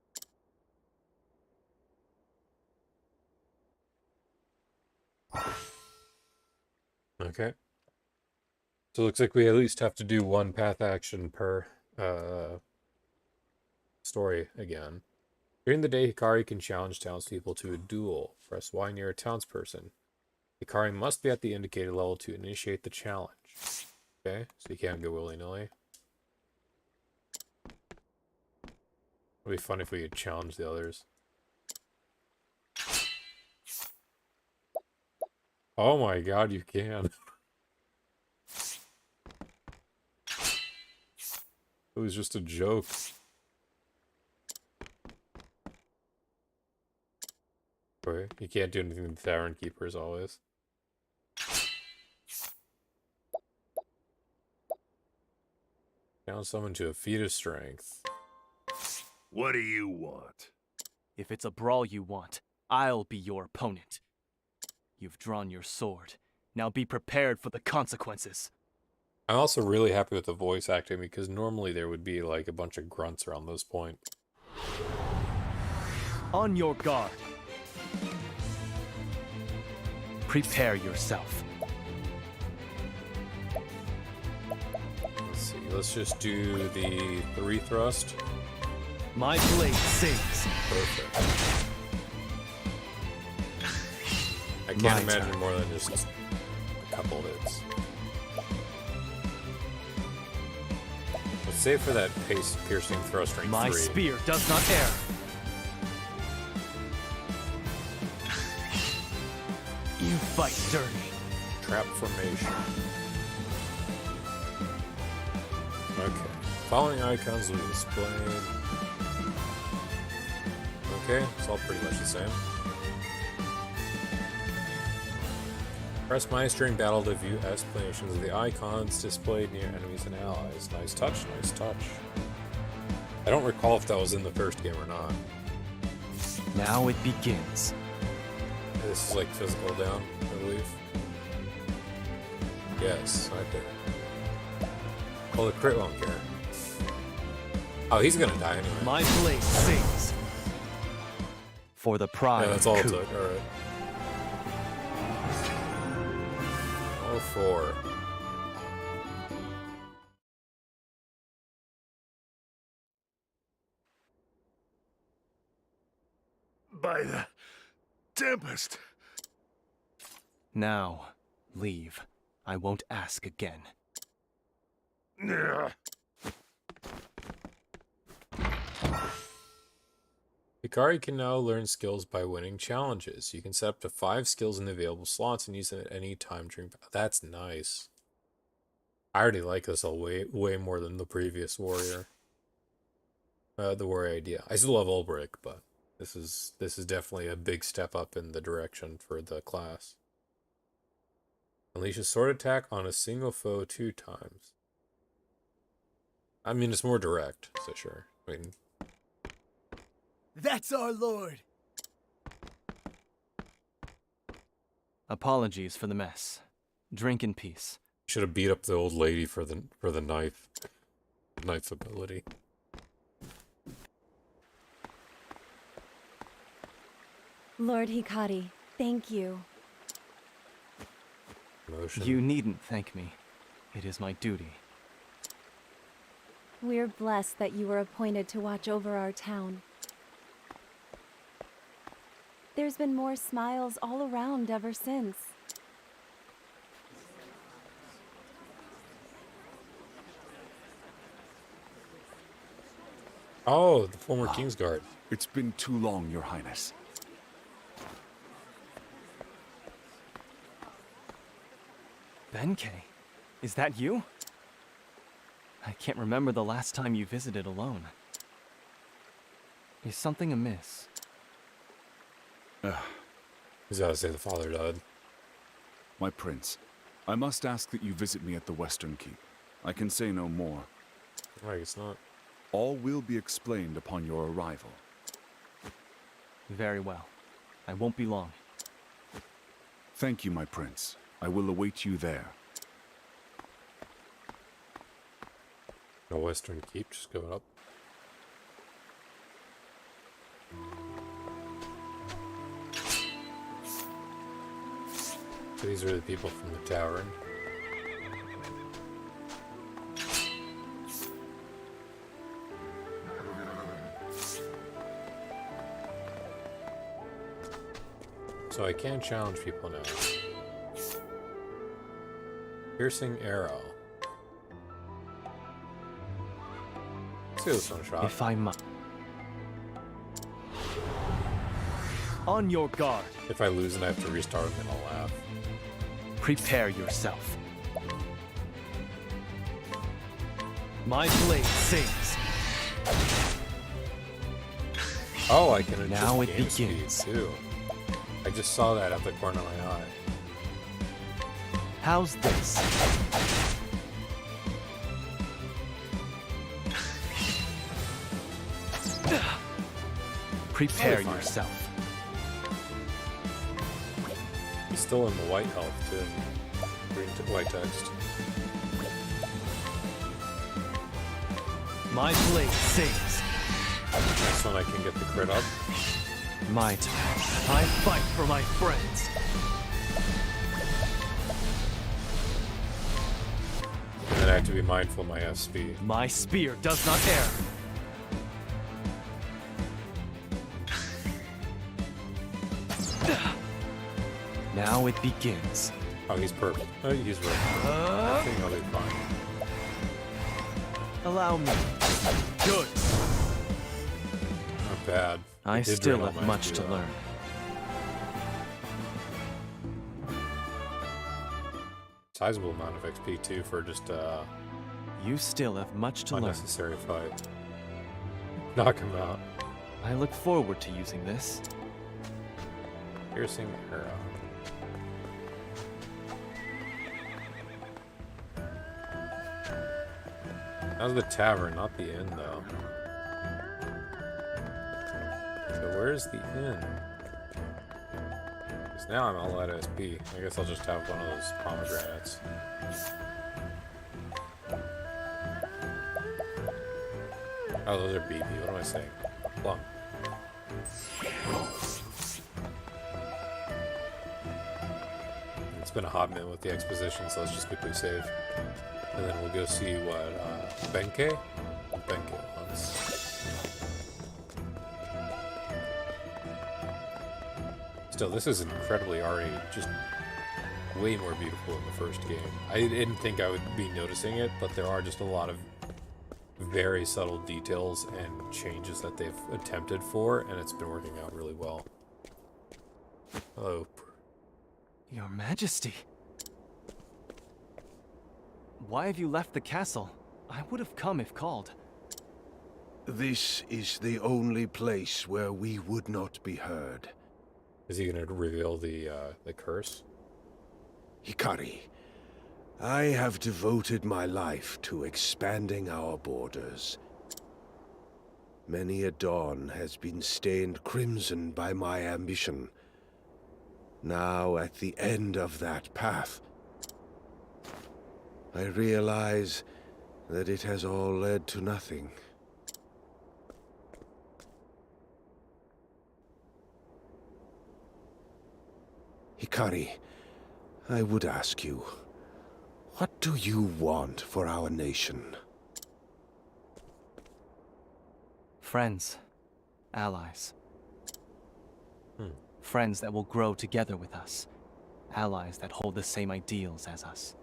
S1: Okay. So it looks like we at least have to do one path action per story again. During the day, Hikari can challenge townspeople to a duel. Press Y near a townsperson. Hikari must be at the indicated level to initiate the challenge. Okay, so you can't go willy-nilly. It'd be fun if we could challenge the others. Oh my god, you can. It was just a joke. Right? You can't do anything with the Tavern Keeper as always. Down someone to a feat of strength.
S6: What do you want?
S2: If it's a brawl you want, I'll be your opponent. You've drawn your sword. Now be prepared for the consequences.
S1: I'm also really happy with the voice acting because normally there would be like a bunch of grunts around this point.
S2: On your guard. Prepare yourself.
S1: Let's see, let's just do the 3 thrust.
S2: My blade sings.
S1: Perfect. I can't imagine more than just a couple of hits. Let's save for that piercing thrust range 3.
S2: My spear does not err. You fight dirty.
S1: Trap formation. Okay. Following icons will be displayed. Okay, it's all pretty much the same. Press minus during battle to view explanations of the icons displayed near enemies and allies. Nice touch, nice touch. I don't recall if that was in the first game or not.
S2: Now it begins.
S1: This is like physical down, I believe. Yes, okay. Well, the crit won't care. Oh, he's gonna die anyway.
S2: My blade sings. For the pride.
S1: Yeah, that's all it took. Alright. 04.
S6: By the Tempest.
S2: Now, leave. I won't ask again.
S1: Hikari can now learn skills by winning challenges. You can set up to 5 skills in the available slots and use them at any time during battle. That's nice. I already like this way more than the previous warrior. The warrior idea. I still love Ulbrich, but this is definitely a big step up in the direction for the class. Unleash a sword attack on a single foe 2 times. I mean, it's more direct, so sure. I mean,
S10: That's our lord.
S2: Apologies for the mess. Drink in peace.
S1: should have beat up the old lady for the knife ability.
S12: Lord Hikari, thank you.
S1: Motion.
S2: You needn't thank me. It is my duty.
S12: We're blessed that you were appointed to watch over our town. There's been more smiles all around ever since.
S1: Oh, the former Kingsguard.
S13: It's been too long, Your Highness.
S2: Benkei, is that you? I can't remember the last time you visited alone. Is something amiss?
S1: He's gotta say the father died.
S13: My prince, I must ask that you visit me at the Western Keep. I can say no more.
S1: I guess not.
S13: All will be explained upon your arrival.
S2: Very well. I won't be long.
S13: Thank you, my prince. I will await you there.
S1: No Western Keep, just go up. So these are the people from the tavern. So I can challenge people now. Piercing arrow. Let's give this one a shot.
S2: If I might. On your guard.
S1: If I lose and I have to restart, then I'll laugh.
S2: Prepare yourself. My blade sings.
S1: Oh, I can adjust
S2: Now it
S1: game speed
S2: begins.
S1: too. I just saw that at the corner of my eye.
S2: How's this? Prepare
S1: Totally fine.
S2: yourself.
S1: He's still in the white health too. Green white text.
S2: My blade sings.
S1: Next one I can get the crit up.
S2: My turn. I fight for my friends.
S1: And then I have to be mindful of my SP.
S2: My spear does not err. Now it begins.
S1: Oh, he's perfect. Oh, he's right. I think I'll be fine.
S2: Allow me. Good.
S1: Not bad.
S2: I
S1: It did
S2: still
S1: drain all
S2: have
S1: my
S2: much
S1: SP
S2: to
S1: though.
S2: learn.
S1: Sizable amount of XP too for just
S2: You still have much to learn.
S1: unnecessary fight. Knock him out.
S2: I look forward to using this.
S1: Piercing arrow. That was the tavern, not the inn, though. So where's the inn? Because now I'm all out of SP. I guess I'll just have one of those pomegranates. Oh, those are BB. What am I saying? Plum. It's been a hot minute with the exposition, so let's just quickly save. And then we'll go see what Benkei wants. Still, this is incredibly already just way more beautiful than the first game. I didn't think I would be noticing it, but there are just a lot of very subtle details and changes that they've attempted for, and it's been working out really well. Hello.
S2: Your Majesty. Why have you left the castle? I would have come if called.
S9: This is the only place where we would not be heard.
S1: Is he going to reveal the curse?
S9: Hikari, I have devoted my life to expanding our borders. Many a dawn has been stained crimson by my ambition. Now, at the end of that path, I realize that it has all led to nothing. Hikari, I would ask you, what do you want for our nation?
S2: Friends. Allies. Friends that will grow together with us. Allies that hold the same ideals as us.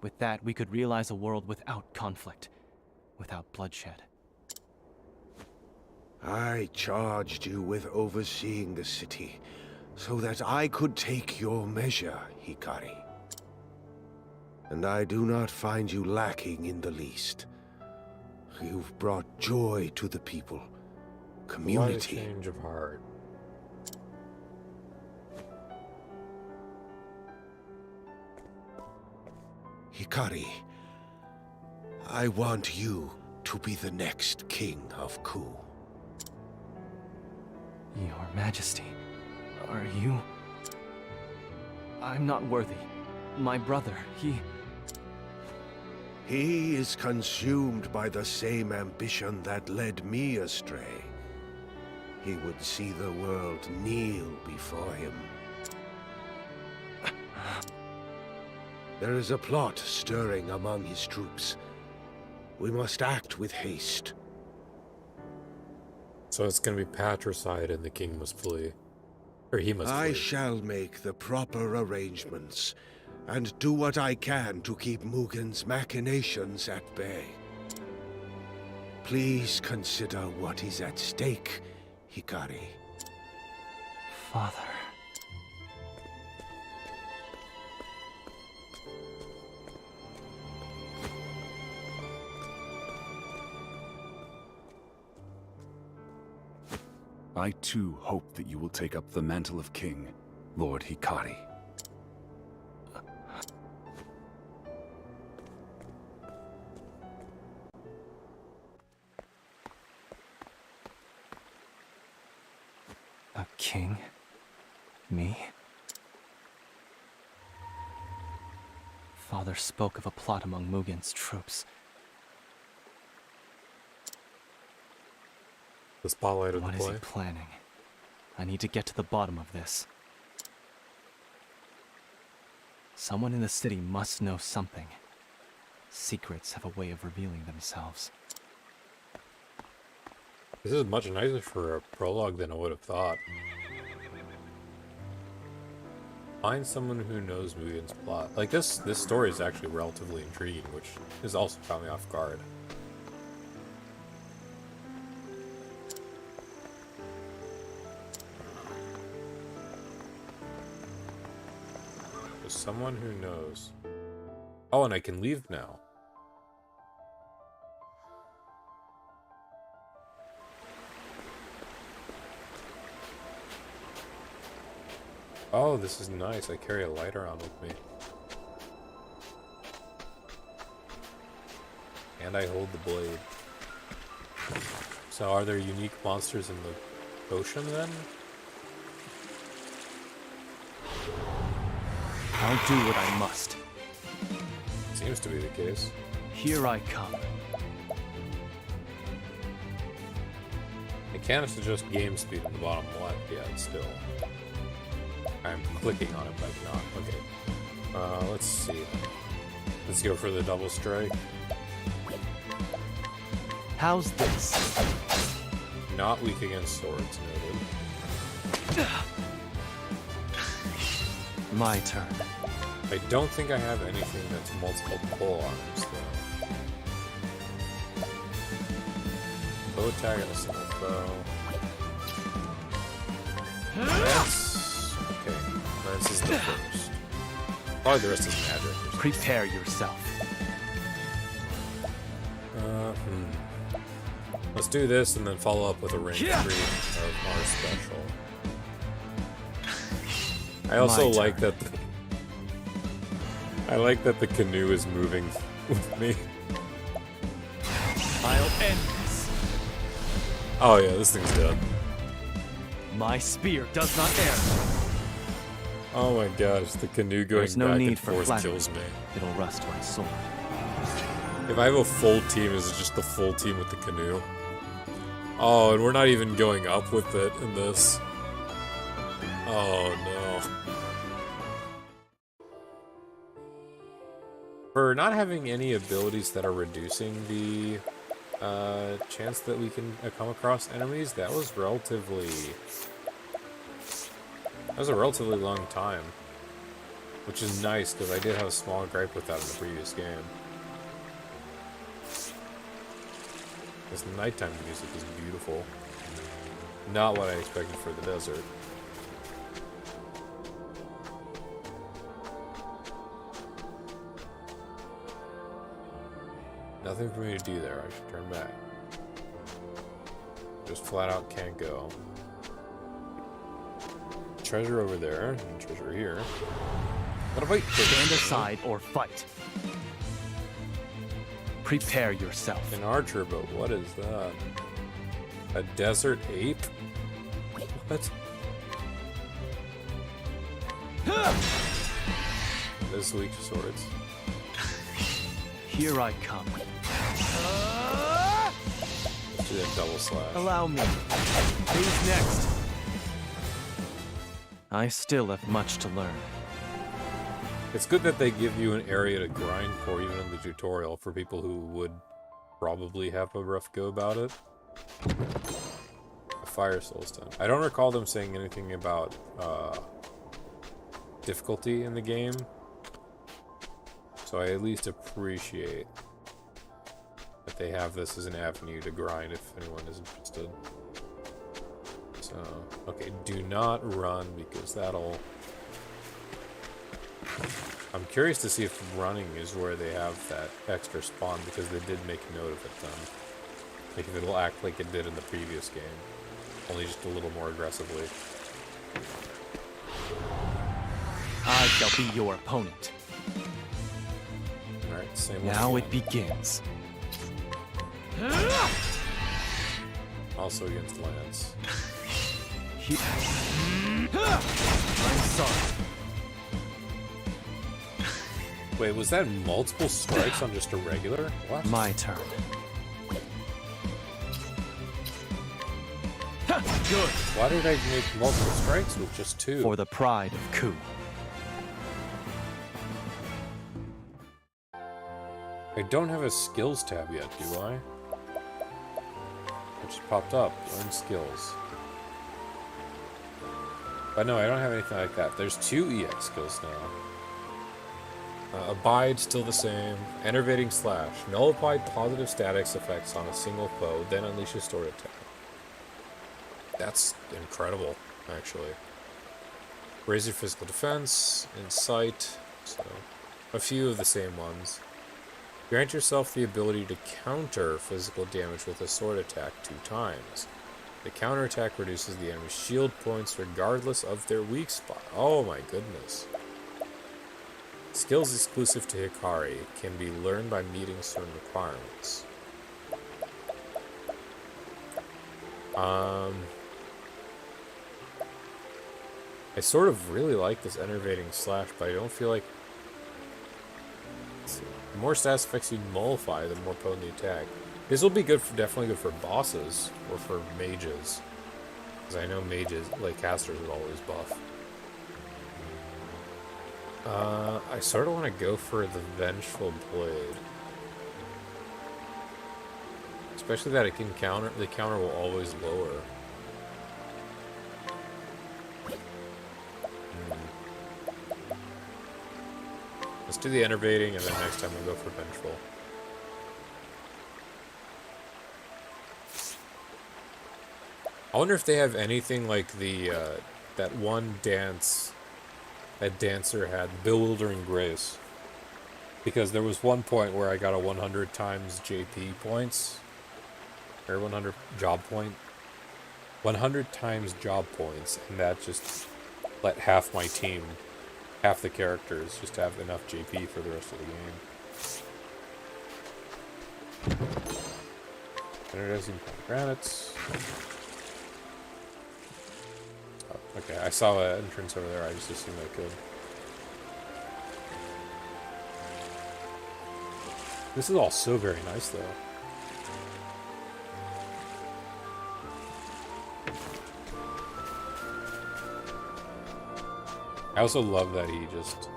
S2: With that, we could realize a world without conflict, without bloodshed.
S9: I charged you with overseeing the city, so that I could take your measure, Hikari. And I do not find you lacking in the least. You've brought joy to the people, community.
S1: What a change of heart.
S9: Hikari, I want you to be the next king of Ku.
S2: Your Majesty, are you... I'm not worthy. My brother,
S9: He is consumed by the same ambition that led me astray. He would see the world kneel before him. There is a plot stirring among his troops. We must act with haste.
S1: So it's going to be patricide and the king must flee. Or he must flee.
S9: I shall make the proper arrangements, and do what I can to keep Mugen's machinations at bay. Please consider what is at stake, Hikari.
S2: Father.
S13: I too hope that you will take up the mantle of king, Lord Hikari.
S2: A king? Me? Father spoke of a plot among Mugen's troops.
S1: The spotlight of the
S2: What
S1: play.
S2: is he planning? I need to get to the bottom of this. Someone in the city must know something. Secrets have a way of revealing themselves.
S1: This is much nicer for a prologue than I would have thought. Find someone who knows Mugen's plot. Like this story is actually relatively intriguing, which has also caught me off guard. There's someone who knows. Oh, and I can leave now. Oh, this is nice. I carry a light around with me. And I hold the blade. So are there unique monsters in the ocean then?
S2: I'll do what I must.
S1: Seems to be the case.
S2: Here I come.
S1: I can't adjust game speed in the bottom left yet, still. I'm clicking on it, but I cannot. Okay. Let's see. Let's go for the double strike.
S2: How's this?
S1: Not weak against swords, noted.
S2: My turn.
S1: I don't think I have anything that's multiple pole arms, though. Bow attack and a single bow. Lance. Okay, Lance is the first. Probably the rest is magic.
S2: Prepare yourself.
S1: Let's do this and then follow up with a range 3 of our special. I also like that. I like that the canoe is moving with me.
S2: I'll end this.
S1: Oh yeah, this thing's dead.
S2: My spear does not err.
S1: Oh my gosh, the canoe going
S2: There's no
S1: back
S2: need
S1: and
S2: for
S1: forth
S2: flattery.
S1: kills me.
S2: It'll rust my sword.
S1: If I have a full team, is it just the full team with the canoe? Oh, and we're not even going up with it in this. Oh no. For not having any abilities that are reducing the chance that we can come across enemies, that was a relatively long time. Which is nice, because I did have a small gripe with that in the previous game. This nighttime music is beautiful. Not what I expected for the desert. Nothing for me to do there. I should turn back. Just flat out can't go. Treasure over there, and treasure here. Gotta fight.
S2: Stand aside or fight. Prepare yourself.
S1: An archer, but what is that? A desert ape? What? This is weak to swords.
S2: Here I come.
S1: Let's do that double slash.
S2: Allow me. Who's next? I still have much to learn.
S1: It's good that they give you an area to grind for, even in the tutorial, for people who would probably have a rough go about it. A fire soul stone. I don't recall them saying anything about difficulty in the game. So I at least appreciate that they have this as an avenue to grind if anyone is interested. So, okay, do not run because that'll... I'm curious to see if running is where they have that extra spawn because they did make note of it then. Like if it'll act like it did in the previous game. Only just a little more aggressively.
S2: I shall be your opponent.
S1: Alright, same
S2: Now
S1: again.
S2: it begins.
S1: Also against Lance.
S2: I'm sorry.
S1: Wait, was that multiple strikes on just a regular? What?
S2: My turn. Good.
S1: Why did I make multiple strikes with just two?
S2: For the pride of Ku.
S1: I don't have a skills tab yet, do I? It just popped up. Learn skills. But no, I don't have anything like that. There's 2 EX skills now. Abide, still the same. Enervating Slash. Nullify positive statics effects on a single foe, then unleash a sword attack. That's incredible, actually. Raise your physical defense, Insight, so a few of the same ones. Grant yourself the ability to counter physical damage with a sword attack 2 times. The counterattack reduces the enemy's shield points regardless of their weak spot. Oh my goodness. Skills exclusive to Hikari can be learned by meeting certain requirements. I sort of really like this Enervating Slash, but I don't feel like... The more stats effects you nullify, the more potent the attack. This will be good for, definitely good for bosses, or for mages. Because I know mages, like casters, would always buff. I sort of want to go for the Vengeful Blade. Especially that it can counter, the counter will always lower. Let's do the Enervating, and then next time we'll go for Vengeful. I wonder if they have anything like the, that one dance that dancer had, Bewildering Grace. Because there was one point where I got a 100 times JP points. Or 100 job point. 100 times job points, and that just let half my team, half the characters, just have enough JP for the rest of the game. Energizing pomegranates. Oh, okay, I saw an entrance over there, I just assumed I could. This is all so very nice, though. I also love that he just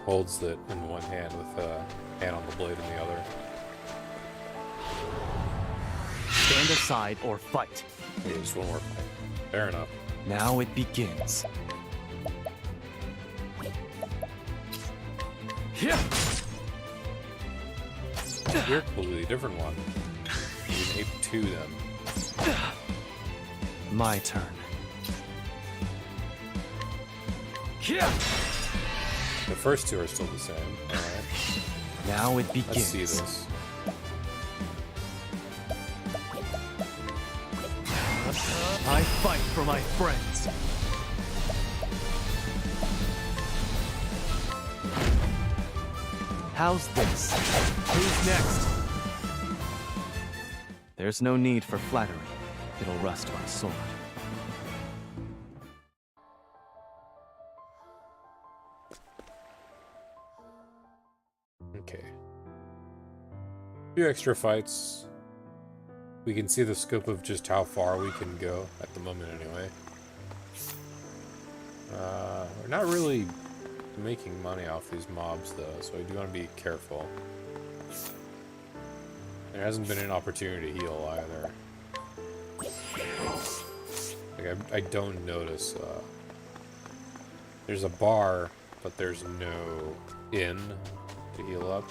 S1: holds it in one hand with a hand on the blade in the other.
S2: Stand aside or fight.
S1: Okay, just one more fight. Fair enough.
S2: Now it begins.
S1: You're a completely different one. You ape 2 then.
S2: My turn.
S1: The first 2 are still the same. Alright.
S2: Now it begins.
S1: Let's see this.
S2: I fight for my friends. How's this? Who's next? There's no need for flattery. It'll rust my sword.
S1: Okay. A few extra fights. We can see the scope of just how far we can go at the moment anyway. We're not really making money off these mobs though, so I do want to be careful. There hasn't been an opportunity to heal either. Like I don't notice, there's a bar, but there's no inn to heal up.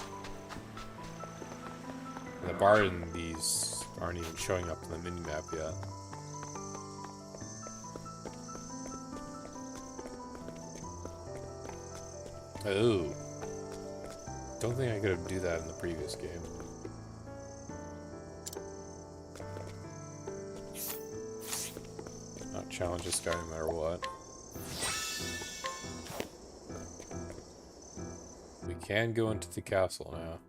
S1: And the bar in these aren't even showing up in the minimap yet. Oh. Don't think I could do that in the previous game. Not challenge this guy no matter what. We can go into the castle now.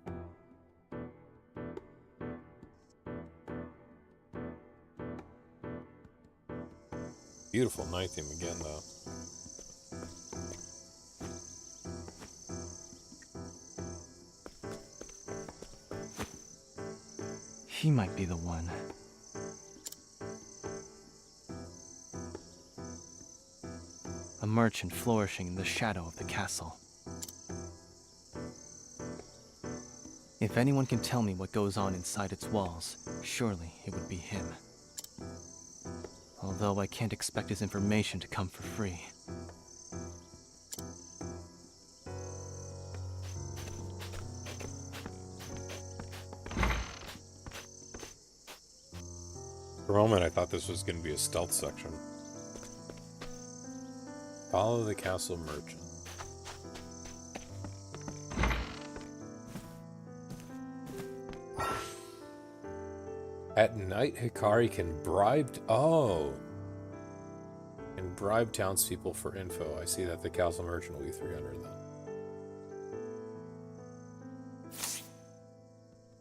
S1: Beautiful night theme again, though.
S2: He might be the one. A merchant flourishing in the shadow of the castle. If anyone can tell me what goes on inside its walls, surely it would be him. Although I can't expect his information to come for free.
S1: For a moment, I thought this was going to be a stealth section. Follow the castle merchant. At night, Hikari can bribe... Oh! Can bribe townspeople for info. I see that the castle merchant will be 300 then.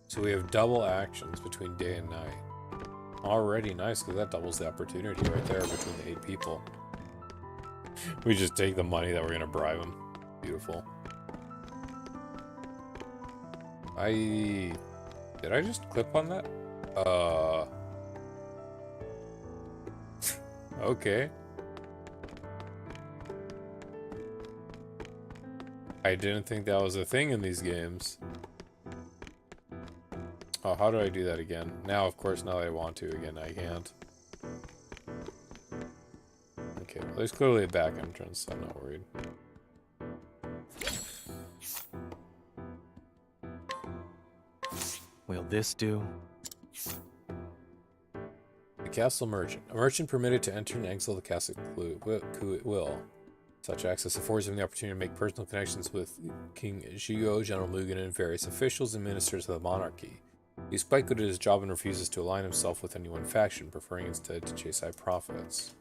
S1: So we have double actions between day and night. Already nice, because that doubles the opportunity right there between the 8 people. We just take the money that we're going to bribe them. Beautiful. Did I just clip on that? Okay. I didn't think that was a thing in these games. Oh, how do I do that again? Now, of course, now that I want to again, I can't. Okay, well, there's clearly a back entrance, so I'm not worried.
S2: Will this do?
S1: The castle merchant. A merchant permitted to enter and exit the castle will. Such access affords him the opportunity to make personal connections with King Jigo, General Mugen, and various officials and ministers of the monarchy. He's quite good at his job and refuses to align himself with any one faction, preferring instead to chase high profits.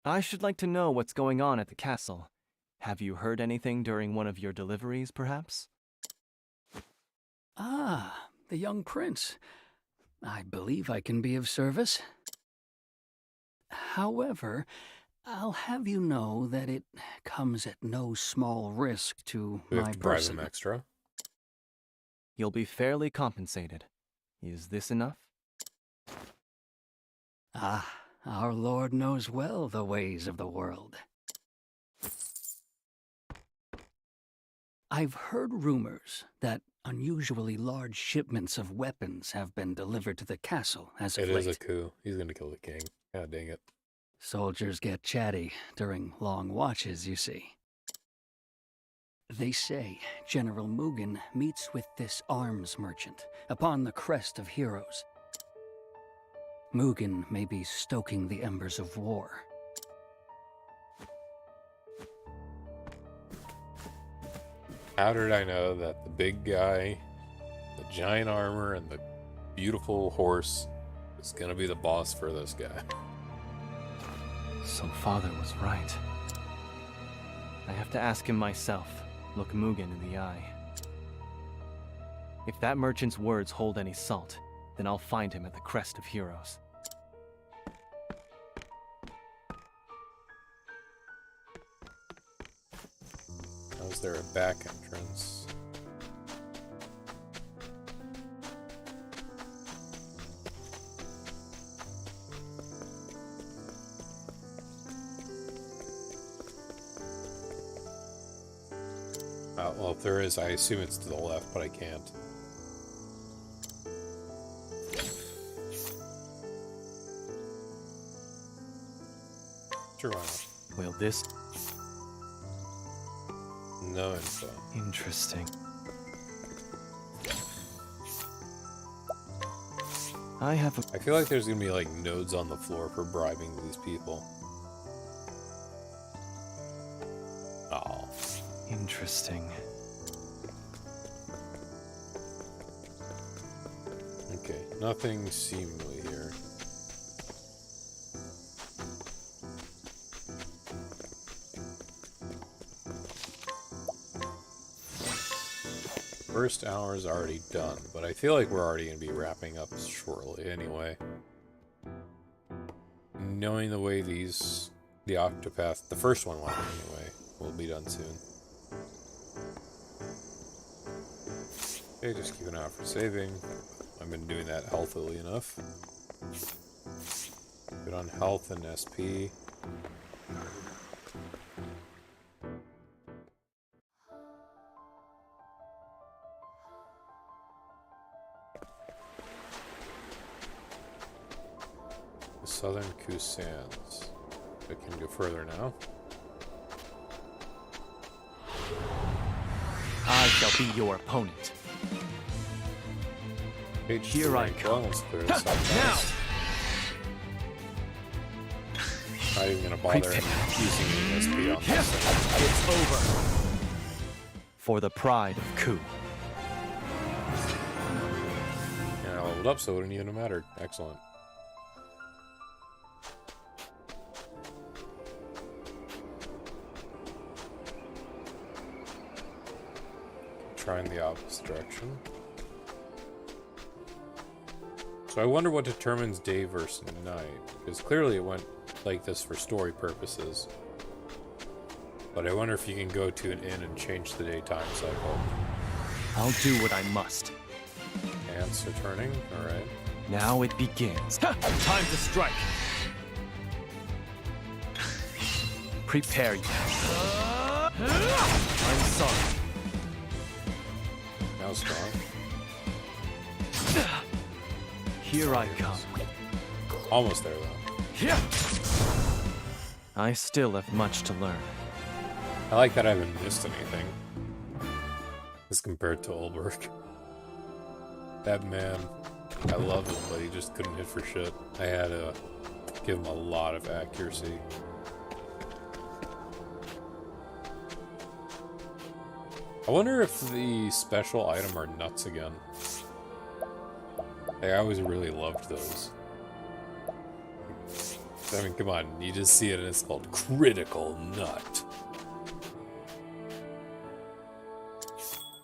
S2: I should like to know what's going on at the castle. Have you heard anything during one of your deliveries, perhaps?
S8: Ah, the young prince. I believe I can be of service. However, I'll have you know that it comes at no small risk to
S1: We have
S8: my
S1: to bribe
S8: person.
S1: him extra.
S2: You'll be fairly compensated. Is this enough?
S8: Ah, our Lord knows well the ways of the world. I've heard rumors that unusually large shipments of weapons have been delivered to the castle as of
S1: It
S8: late.
S1: is a coup. He's gonna kill the king. God dang it.
S8: Soldiers get chatty during long watches, you see. They say General Mugen meets with this arms merchant upon the crest of heroes. Mugen may be stoking the embers of war.
S1: How did I know that the big guy, the giant armor, and the beautiful horse is gonna be the boss for this guy?
S2: So father was right. I have to ask him myself, look Mugen in the eye. If that merchant's words hold any salt, then I'll find him at the crest of heroes.
S1: How's there a back entrance? Well, if there is, I assume it's to the left, but I can't. Sure, why not?
S2: Will this...
S1: No info.
S2: Interesting. I
S1: feel like there's gonna be like nodes on the floor for bribing these people. Oh.
S2: Interesting.
S1: Okay, nothing seemingly here. First hour is already done, but I feel like we're already going to be wrapping up shortly anyway. Knowing the way the Octopath, the first one went anyway, will be done soon. Okay, just keep an eye out for saving. I've been doing that healthily enough. Good on health and SP. Southern Ku Sands. I can go further now.
S2: I shall be your opponent. Here I come.
S1: Let's clear this up fast. Not even gonna bother using any SP on this thing.
S2: It's over. For the pride of Ku.
S1: And I leveled up, so it wouldn't even have mattered. Excellent. Trying the opposite direction. So I wonder what determines day versus night, because clearly it went like this for story purposes. But I wonder if you can go to an inn and change the daytime cycle.
S2: I'll do what I must.
S1: Ants are turning, alright.
S2: Now it begins. Time to strike. Prepare you. I'm sorry.
S1: Now strong.
S2: Here I come.
S1: Almost there, though.
S2: I still have much to learn.
S1: I like that I haven't missed anything. As compared to Olberg. That man, I love him, but he just couldn't hit for shit. I had to give him a lot of accuracy. I wonder if the special item are nuts again. I always really loved those. I mean, come on, you just see it and it's called Critical Nut.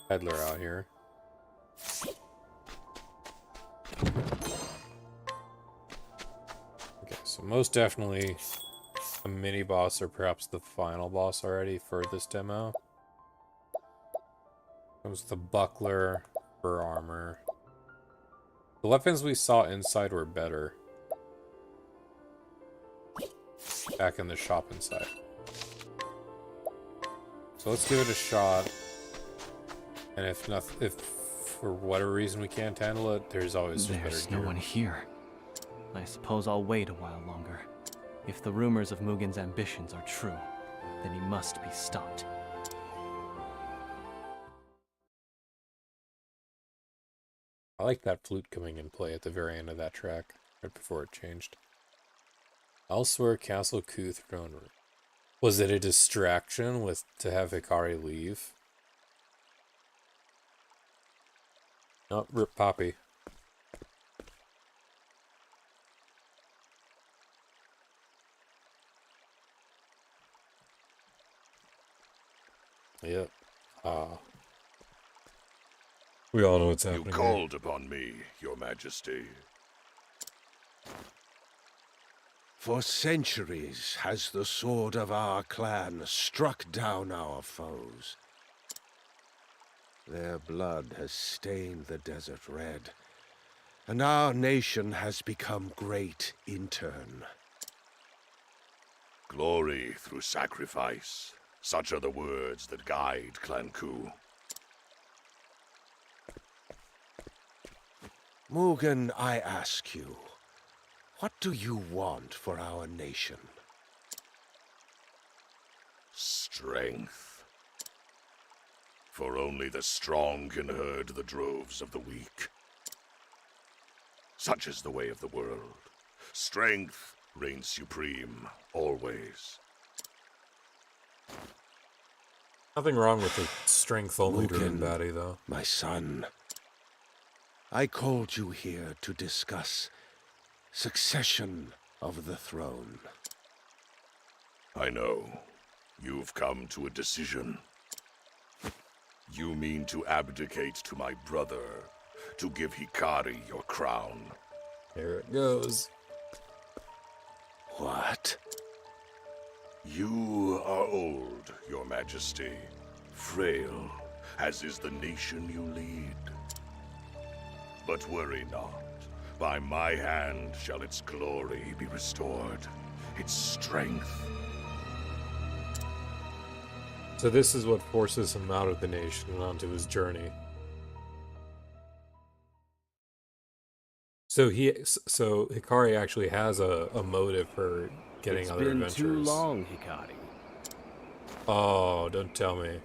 S1: Peddler out here. Okay, so most definitely a mini boss or perhaps the final boss already for this demo. Comes the buckler for armor. The weapons we saw inside were better. Back in the shop inside. So let's give it a shot. And if for whatever reason we can't handle it, there's always just
S2: There's
S1: better
S2: no
S1: gear.
S2: one here. I suppose I'll wait a while longer. If the rumors of Mugen's ambitions are true, then he must be stopped.
S1: I like that flute coming in play at the very end of that track, right before it changed. Elsewhere, Castle Ku throne room. Was it a distraction to have Hikari leave? Oh, rip Poppy. Yep. We all know what's happening.
S6: You called upon me, Your Majesty.
S9: For centuries has the sword of our clan struck down our foes. Their blood has stained the desert red, and our nation has become great in turn.
S6: Glory through sacrifice. Such are the words that guide Clan Ku.
S9: Mugen, I ask you, what do you want for our nation?
S6: Strength. For only the strong can herd the droves of the weak. Such is the way of the world. Strength reigns supreme, always.
S1: Nothing wrong with the strength-only
S9: Mugen,
S1: baddie, though.
S9: my son. I called you here to discuss succession of the throne.
S6: I know. You've come to a decision. You mean to abdicate to my brother, to give Hikari your crown.
S1: Here it goes.
S9: What?
S6: You are old, Your Majesty, frail, as is the nation you lead. But worry not. By my hand shall its glory be restored, its strength.
S1: So this is what forces him out of the nation and onto his journey. So Hikari actually has a motive for getting other adventures.
S3: It's been too long, Hikari.
S1: Oh, don't tell me.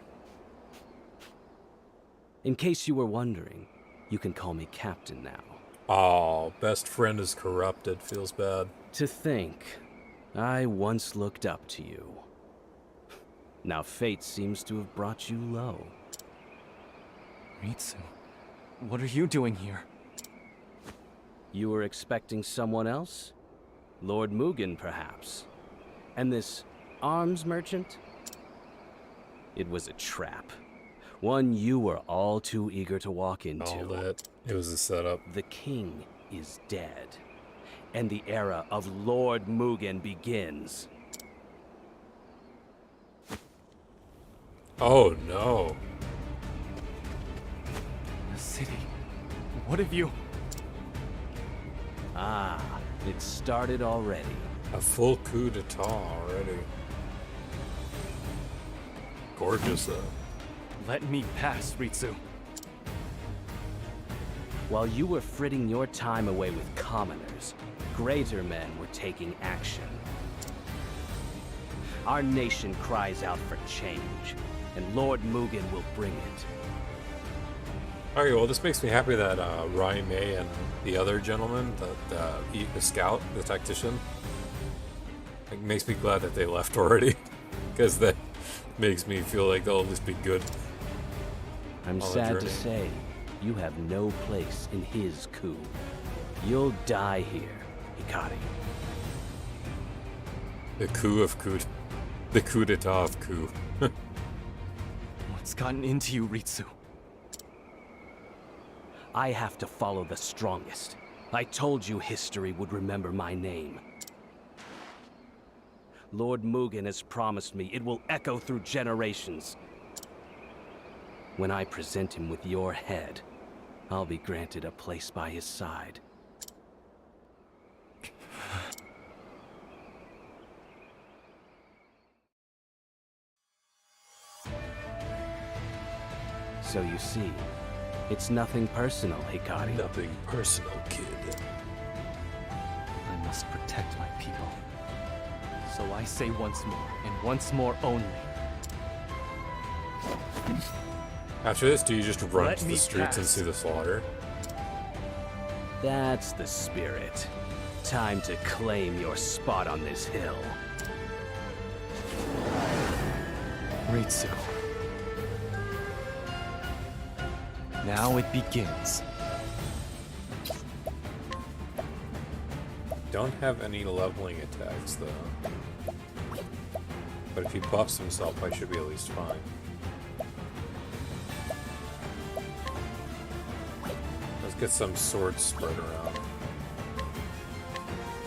S3: In case you were wondering, you can call me Captain now.
S1: Oh, best friend is corrupted. Feels bad.
S3: To think, I once looked up to you. Now fate seems to have brought you low.
S2: Ritsu, what are you doing here?
S3: You were expecting someone else? Lord Mugen, perhaps? And this arms merchant? It was a trap. One you were all too eager to walk into.
S1: All that. It was a setup.
S3: The king is dead, and the era of Lord Mugen begins.
S1: Oh no.
S2: The city. What have you...
S3: Ah, it started already.
S1: A full coup d'etat already. Gorgeous though.
S2: Let me pass, Ritsu.
S3: While you were fritting your time away with commoners, greater men were taking action. Our nation cries out for change, and Lord Mugen will bring it.
S1: Okay, well, this makes me happy that Rai Mei and the other gentleman, the scout, the tactician, it makes me glad that they left already, because that makes me feel like they'll at least be good.
S3: I'm sad to say, you have no place in his coup. You'll die here, Hikari.
S1: The coup of coup. The coup d'etat of coup.
S2: What's gotten into you, Ritsu?
S3: I have to follow the strongest. I told you history would remember my name. Lord Mugen has promised me it will echo through generations. When I present him with your head, I'll be granted a place by his side. So you see, it's nothing personal, Hikari.
S1: Nothing personal, kid.
S2: I must protect my people. So I say once more, and once more only.
S1: After this, do you just run
S2: Let
S1: to the
S2: me
S1: streets and
S2: pass.
S1: see the slaughter?
S3: That's the spirit. Time to claim your spot on this hill.
S2: Ritsu. Now it begins.
S1: Don't have any leveling attacks, though. But if he buffs himself, I should be at least fine. Let's get some swords spread around.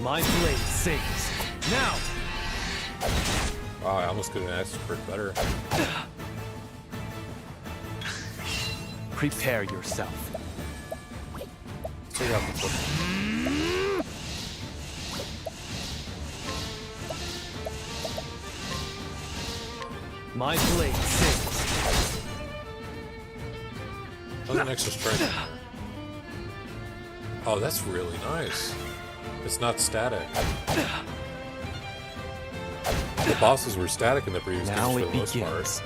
S2: My blade sings. Now!
S1: Wow, I almost could have asked for it better.
S2: Prepare yourself.
S1: Take out the foot.
S2: My blade sings.
S1: Oh, an extra strength. Oh, that's really nice. It's not static. The bosses were static in the previous games
S2: Now
S1: for
S2: it
S1: the most part.
S2: begins.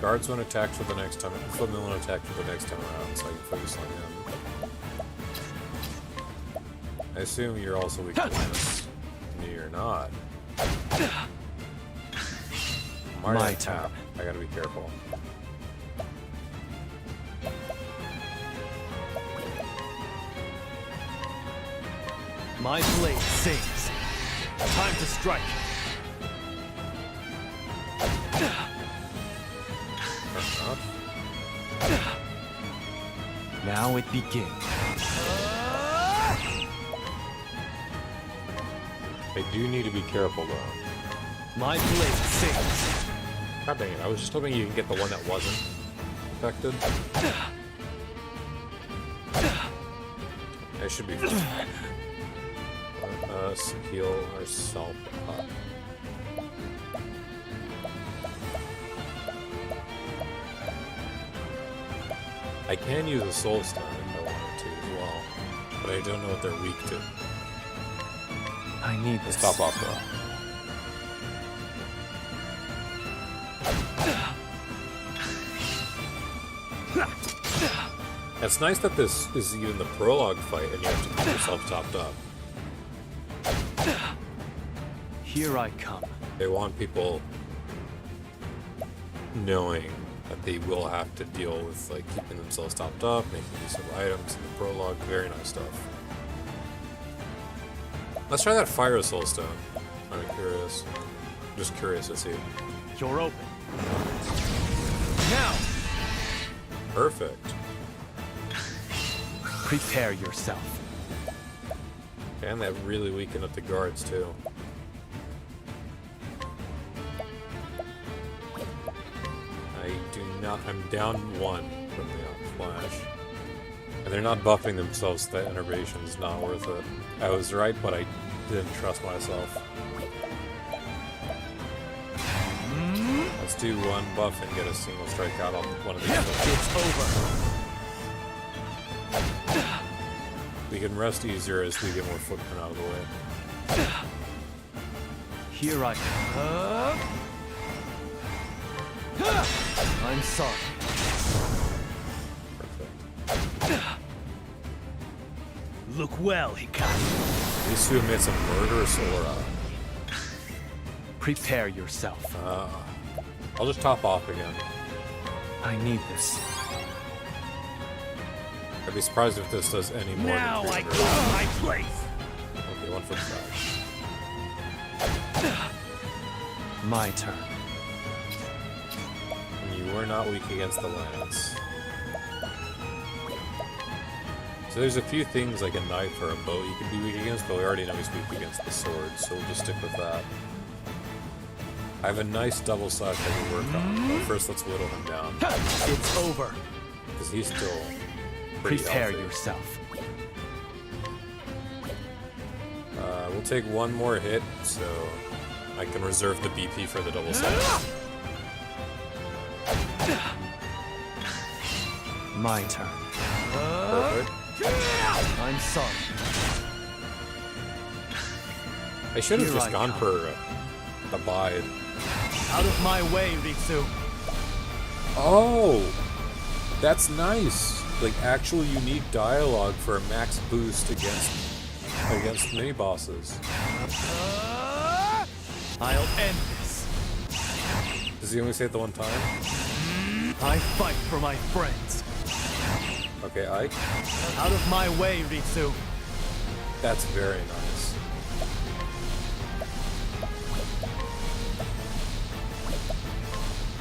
S1: Guards won't attack for the next time. Footmen won't attack for the next time around, so I can focus on him. I assume you're also weak to Linus. No, you're not.
S2: My turn.
S1: I gotta be careful.
S2: My blade sings. Time to strike.
S1: That's not.
S2: Now it begins.
S1: I do need to be careful though.
S2: My blade sings.
S1: God dang it, I was just hoping you can get the one that wasn't affected. I should be fine. Let us heal ourselves up. I can use a soul stone if I wanted to as well, but I don't know what they're weak to.
S2: I need
S1: Let's
S2: this.
S1: top off though. It's nice that this is even the prologue fight and you have to keep yourself topped up.
S2: Here I come.
S1: They want people knowing that they will have to deal with like keeping themselves topped up, making use of items in the prologue. Very nice stuff. Let's try that fire soul stone. I'm curious. Just curious to see.
S2: You're open. Now!
S1: Perfect.
S2: Prepare yourself.
S1: And that really weakened up the guards too. I do not. I'm down one from the flash. And they're not buffing themselves, so that innervation is not worth it. I was right, but I didn't trust myself. Let's do one buff and get a single strike out on one of these.
S2: It's over.
S1: We can rest easier as we get more footprint out of the way.
S2: Here I come. I'm sorry.
S1: Perfect.
S2: Look well, Hikari.
S1: These two emit some murderous aura.
S2: Prepare yourself.
S1: I'll just top off again.
S2: I need this.
S1: I'd be surprised if this does any more
S2: Now
S1: than
S2: I
S1: 300.
S2: claim my place.
S1: Okay, 145.
S2: My turn.
S1: And you were not weak against the lance. So there's a few things like a knife or a bow you can be weak against, but we already know he's weak against the sword, so we'll just stick with that. I have a nice double slash I can work on, but first let's whittle him down.
S2: It's over.
S1: Because he's still pretty
S2: Prepare
S1: healthy.
S2: yourself.
S1: We'll take one more hit, so I can reserve the BP for the double slash.
S2: My turn.
S1: Perfect.
S2: I'm sorry.
S1: I should have
S2: Here
S1: just
S2: I
S1: gone
S2: come.
S1: for Abide.
S2: Out of my way, Ritsu.
S1: Oh! That's nice. Like actual unique dialogue for a max boost against mini bosses.
S2: I'll end this.
S1: Does he only say it the one time?
S2: I fight for my friends.
S1: Okay, Ike.
S2: Out of my way, Ritsu.
S1: That's very nice.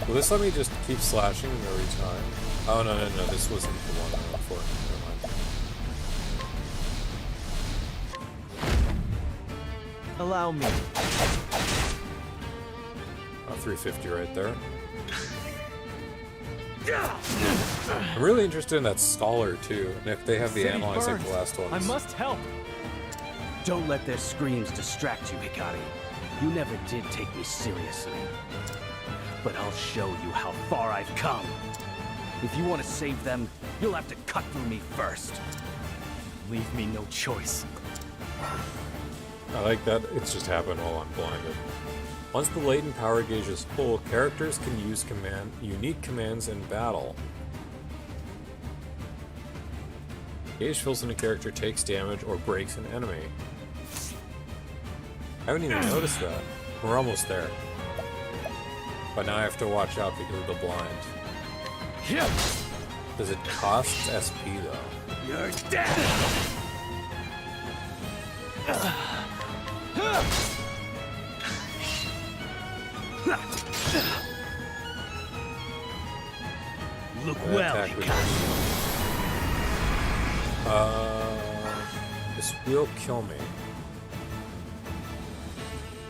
S1: Will this let me just keep slashing him every time? Oh, no, this wasn't the one I went for. Never mind.
S2: Allow me.
S1: 350 right there. I'm really interested in that scholar too, and if they have the
S2: City
S1: analyze like
S2: burns.
S1: the last ones.
S2: I must help.
S3: Don't let their screams distract you, Hikari. You never did take me seriously. But I'll show you how far I've come.
S4: If you want to save them, you'll have to cut through me first.
S2: Leave me no choice.
S1: I like that it's just happened while I'm blinded. Once the latent power gauge is full, characters can use unique commands in battle. Gauge fills when a character takes damage or breaks an enemy. I haven't even noticed that. We're almost there. But now I have to watch out because of the blind. Does it cost SP though?
S4: You're dead! Look well,
S1: this will kill me.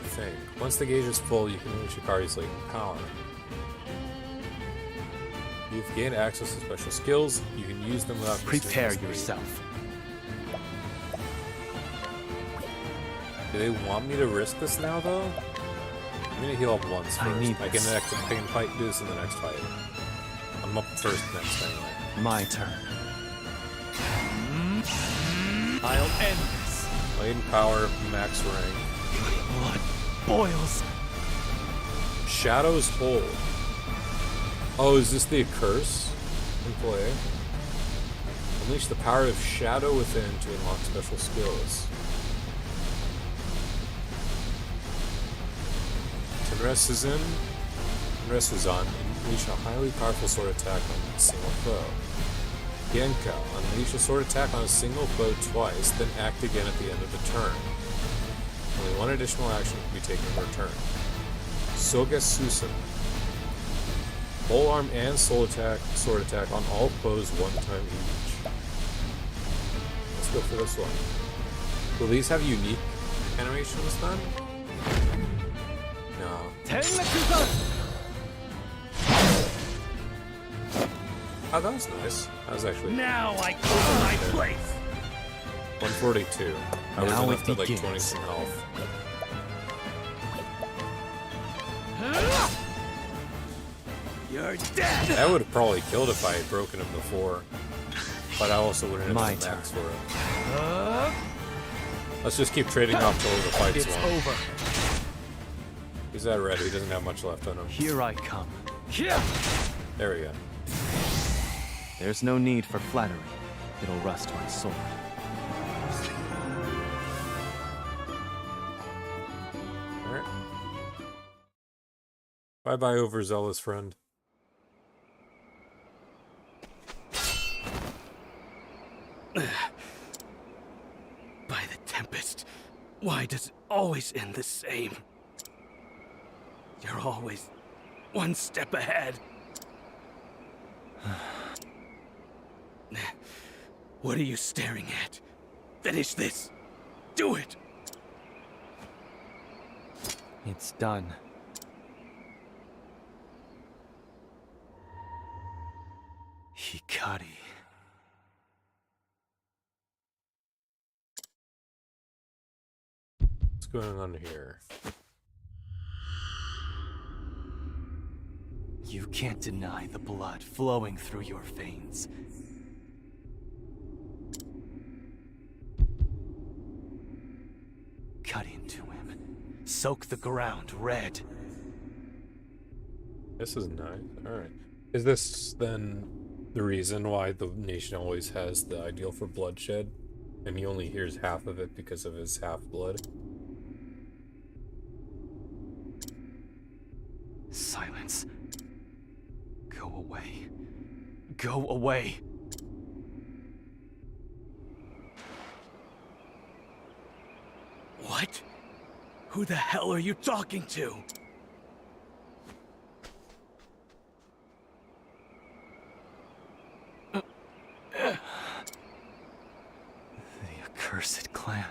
S1: I think. Once the gauge is full, you can reach Hikari's latent power. You've gained access to special skills. You can use them without
S2: prepare yourself.
S1: Do they want me to risk this now, though? I'm gonna heal up once first. I can fight this in the next fight. I'm up first next anyway.
S2: My turn. I'll end this.
S1: Latent power, max rank.
S2: My blood boils.
S1: Shadow's Hold. Oh, is this the curse in play? Unleash the power of Shadow within to unlock special skills. Tenrest is in. Tenrest is on. Unleash a highly powerful sword attack on a single foe. Genka. Unleash a sword attack on a single foe twice, then act again at the end of the turn. Only one additional action can be taken per turn. Soga Susan. Pole arm and sword attack on all foes one time each. Let's go for this one. Will these have unique animations then? No. Oh, that was nice. That was actually...
S4: Now I call my place!
S1: 142. I was
S2: Now
S1: left
S2: it
S1: at like
S2: begins.
S1: 20 some health.
S4: You're dead!
S1: That would have probably killed if I had broken him before. But I also wouldn't have
S2: My
S1: done max
S2: turn.
S1: for it. Let's just keep trading off till the fight's
S2: It's
S1: won.
S2: over.
S1: He's at red. He doesn't have much left on him.
S2: Here I come.
S1: There we go.
S2: There's no need for flattery. It'll rust my sword.
S1: Alright. Bye-bye, overzealous friend.
S3: By the Tempest, why does it always end the same? You're always one step ahead. What are you staring at? Finish this! Do it!
S2: It's done. Hikari.
S1: What's going on here?
S2: You can't deny the blood flowing through your veins. Cut into him. Soak the ground red.
S1: This is nice. Alright. Is this then the reason why the nation always has the ideal for bloodshed? And he only hears half of it because of his half-blood?
S2: Silence. Go away. Go away.
S3: What? Who the hell are you talking to?
S2: The accursed clan.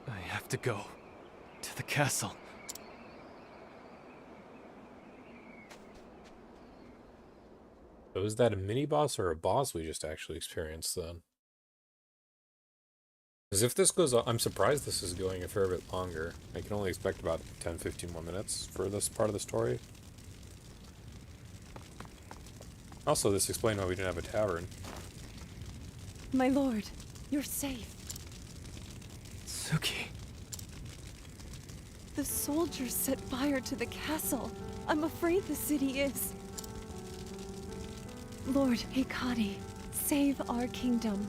S2: I have to go to the castle.
S1: So is that a mini-boss or a boss we just actually experienced then? Because if this goes on, I'm surprised this is going a fair bit longer. I can only expect about 10-15 more minutes for this part of the story. Also, this explained why we didn't have a tavern.
S12: My lord, you're safe.
S2: Suki.
S12: The soldiers set fire to the castle. I'm afraid the city is. Lord Hikari, save our kingdom.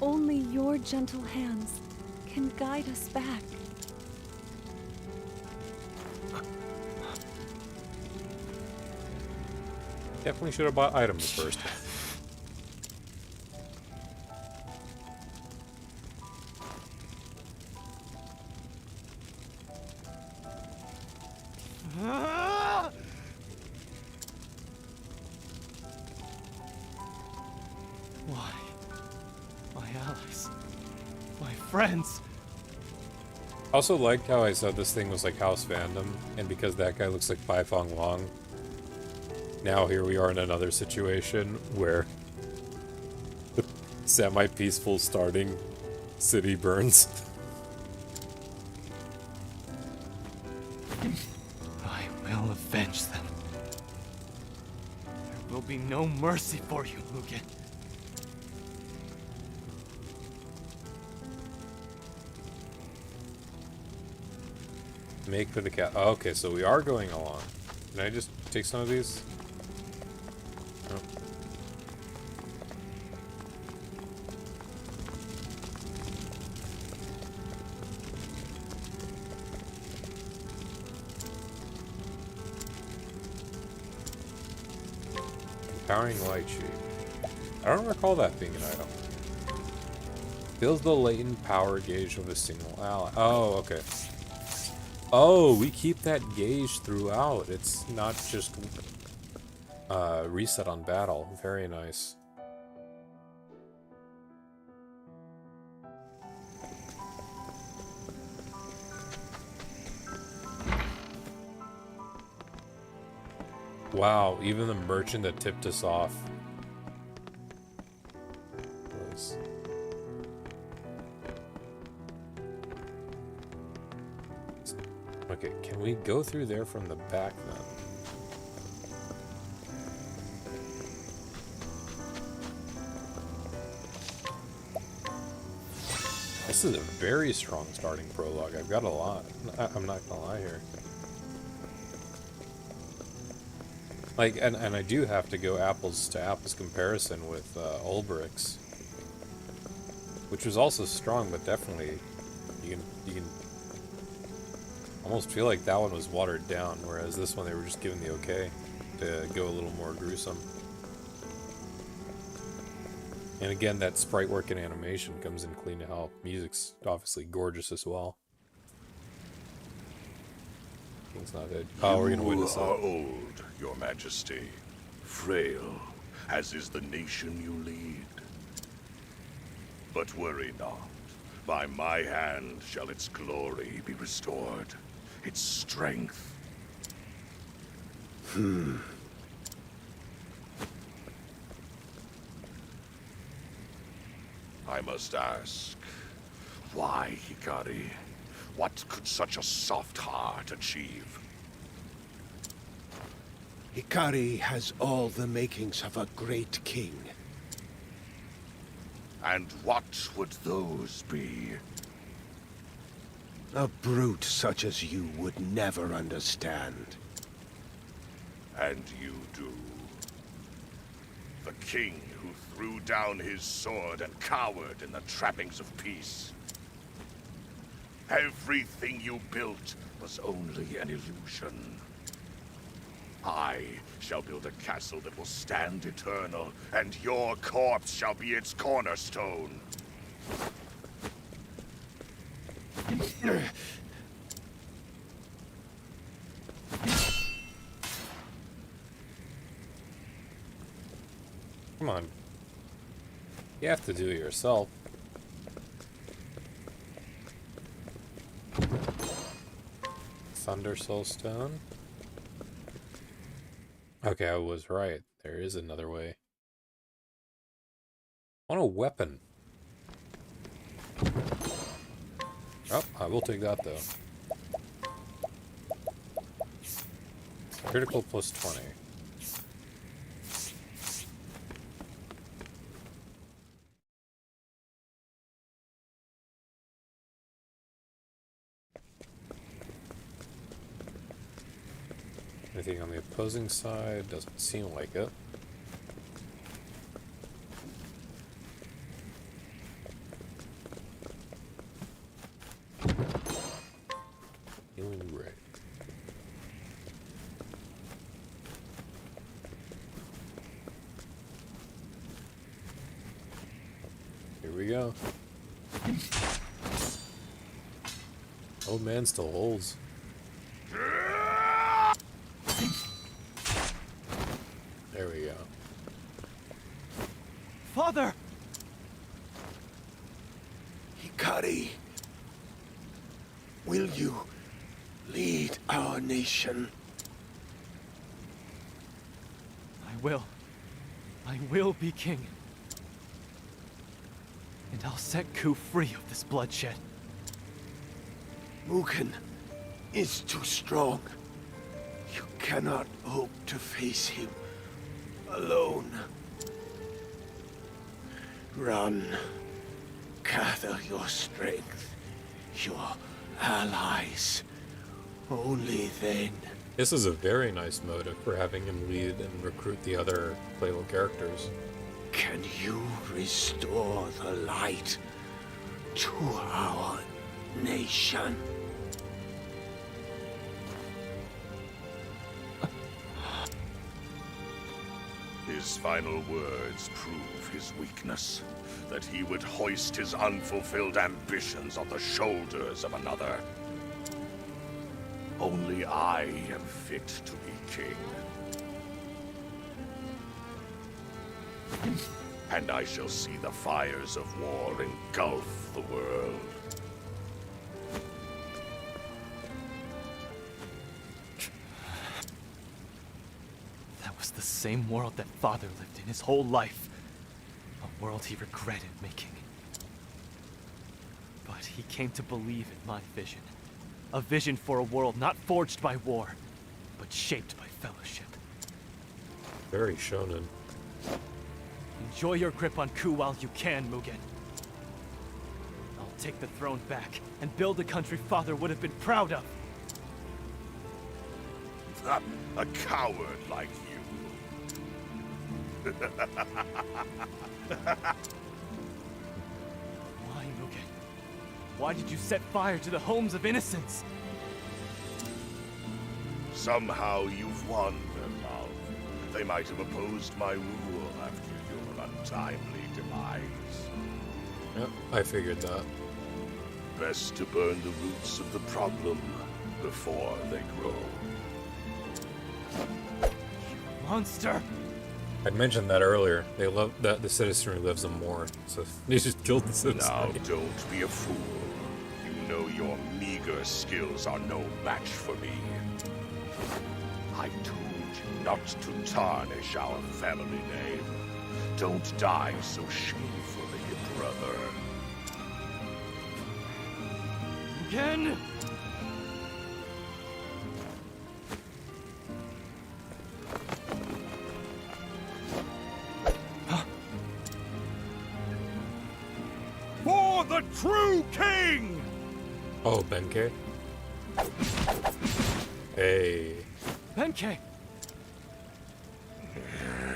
S12: Only your gentle hands can guide us back.
S1: Definitely should have bought items first.
S2: Why? My allies. My friends.
S1: Also liked how I said this thing was like House Fandom, and because that guy looks like Bai Fong Long, now here we are in another situation where the semi-peaceful starting city burns.
S2: I will avenge them. There will be no mercy for you, Mugen.
S1: Make for the cat. Oh, okay, so we are going along. Can I just take some of these? Oh. Empowering light sheet. I don't recall that being an item. Fills the latent power gauge of a single ally. Oh, okay. Oh, we keep that gauge throughout. It's not just reset on battle. Very nice. Wow, even the merchant that tipped us off was... Okay, can we go through there from the back then? This is a very strong starting prologue. I've got a lot. I'm not gonna lie here. Like, and I do have to go apples to apples comparison with Ulbricht's, which was also strong, but definitely you can almost feel like that one was watered down, whereas this one they were just given the okay to go a little more gruesome. And again, that sprite work and animation comes in clean to hell. Music's obviously gorgeous as well. King's not dead. Oh, we're gonna witness
S6: You are
S1: that.
S6: old, Your Majesty, frail, as is the nation you lead. But worry not. By my hand shall its glory be restored, its strength. I must ask, why, Hikari? What could such a soft heart achieve?
S9: Hikari has all the makings of a great king.
S6: And what would those be?
S9: A brute such as you would never understand.
S6: And you do. The king who threw down his sword and cowered in the trappings of peace. Everything you built was only an illusion. I shall build a castle that will stand eternal, and your corpse shall be its cornerstone.
S1: Come on. You have to do it yourself. Thunder Soul Stone. Okay, I was right. There is another way. I want a weapon. Oh, I will take that though. Critical plus 20. Anything on the opposing side? Doesn't seem like it. Healing ray. Here we go. Old man still holds. There we go.
S2: Father!
S9: Hikari, will you lead our nation?
S2: I will be king. And I'll set Ku free of this bloodshed.
S9: Mugen is too strong. You cannot hope to face him alone. Run. Gather your strength. Your allies. Only then.
S1: This is a very nice motive for having him lead and recruit the other playable characters.
S9: Can you restore the light to our nation?
S6: His final words prove his weakness, that he would hoist his unfulfilled ambitions on the shoulders of another. Only I am fit to be king. And I shall see the fires of war engulf the world.
S2: That was the same world that Father lived in his whole life. A world he regretted making. But he came to believe in my vision. A vision for a world not forged by war, but shaped by fellowship.
S1: Very shonen.
S2: Enjoy your grip on Ku while you can, Mugen. I'll take the throne back and build a country Father would have been proud of.
S6: A coward like you.
S2: Why, Mugen? Why did you set fire to the homes of innocents?
S6: Somehow you've won their love. They might have opposed my rule after your untimely demise.
S1: Yep, I figured that.
S6: Best to burn the roots of the problem before they grow.
S2: Monster!
S1: I'd mentioned that earlier. They love that the citizenry loves them more, so they just killed the citizenry.
S6: Now don't be a fool. You know your meager skills are no match for me. I told you not to tarnish our family name. Don't die so shamefully, brother.
S2: Mugen!
S6: For the true king!
S1: Oh, Benkei? Hey.
S2: Benkei!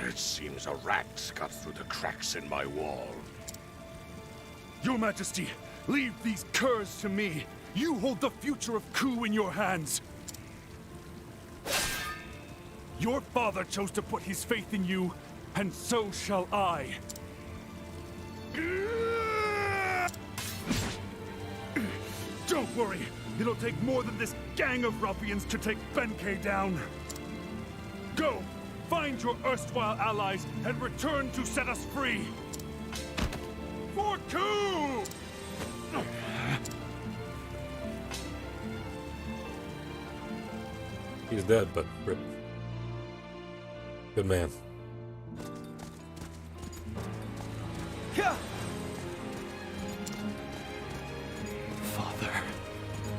S6: It seems a rat got through the cracks in my wall.
S14: Your Majesty, leave these curs to me. You hold the future of Ku in your hands. Your father chose to put his faith in you, and so shall I. Don't worry, it'll take more than this gang of ruffians to take Benkei down. Go, find your erstwhile allies and return to set us free. For Ku!
S1: He's dead, but rip. Good man.
S2: Father.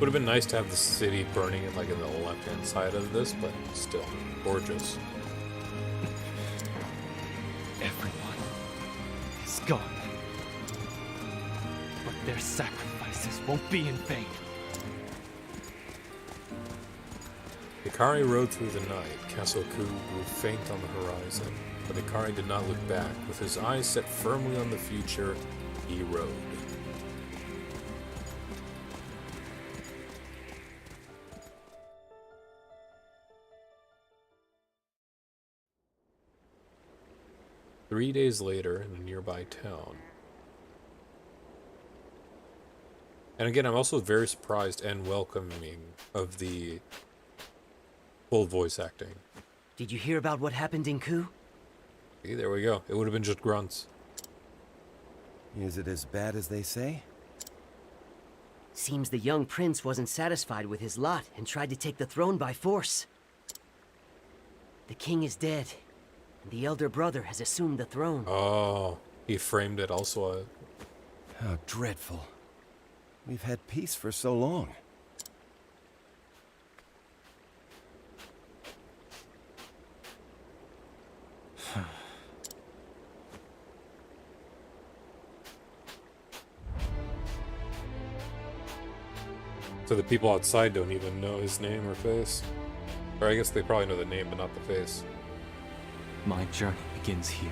S1: Would have been nice to have the city burning it like in the left-hand side of this, but still, gorgeous.
S2: Everyone is gone. But their sacrifices won't be in vain.
S1: Hikari rode through the night. Castle Ku grew faint on the horizon, but Hikari did not look back. With his eyes set firmly on the future, he rode. Three days later, in a nearby town. And again, I'm also very surprised and welcoming of the full voice acting.
S15: Did you hear about what happened in Ku?
S1: See, there we go. It would have been just grunts.
S16: Is it as bad as they say?
S15: Seems the young prince wasn't satisfied with his lot and tried to take the throne by force. The king is dead, and the elder brother has assumed the throne.
S1: Oh, he framed it also.
S16: How dreadful. We've had peace for so long.
S1: So the people outside don't even know his name or face. Or I guess they probably know the name, but not the face.
S2: My journey begins here.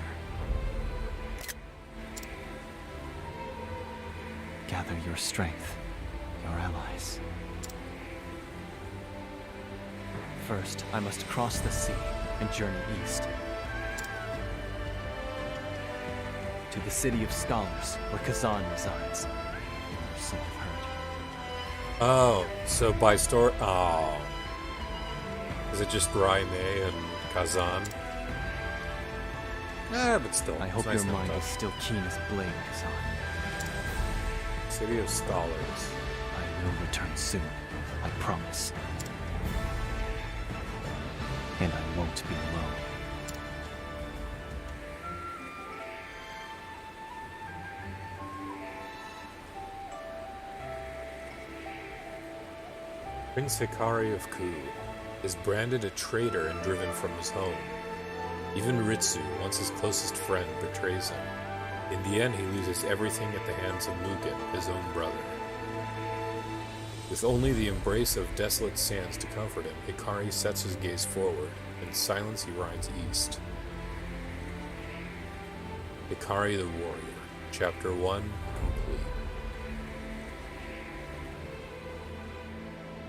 S2: Gather your strength, your allies. First, I must cross the sea and journey east. To the city of scholars, where Kazan resides. So I've heard.
S1: Oh, so by store. Oh. Is it just Raime and Kazan? But still.
S2: I hope
S1: nice
S2: your mind
S1: enough.
S2: is still keen as a blade, Kazan.
S1: City of Scholars.
S2: I will return soon, I promise. And I won't be alone.
S1: Prince Hikari of Ku is branded a traitor and driven from his home. Even Ritsu, once his closest friend, betrays him. In the end, he loses everything at the hands of Mugen, his own brother. With only the embrace of desolate sands to comfort him, Hikari sets his gaze forward. In silence, he rides east. Hikari the Warrior, Chapter 1, complete.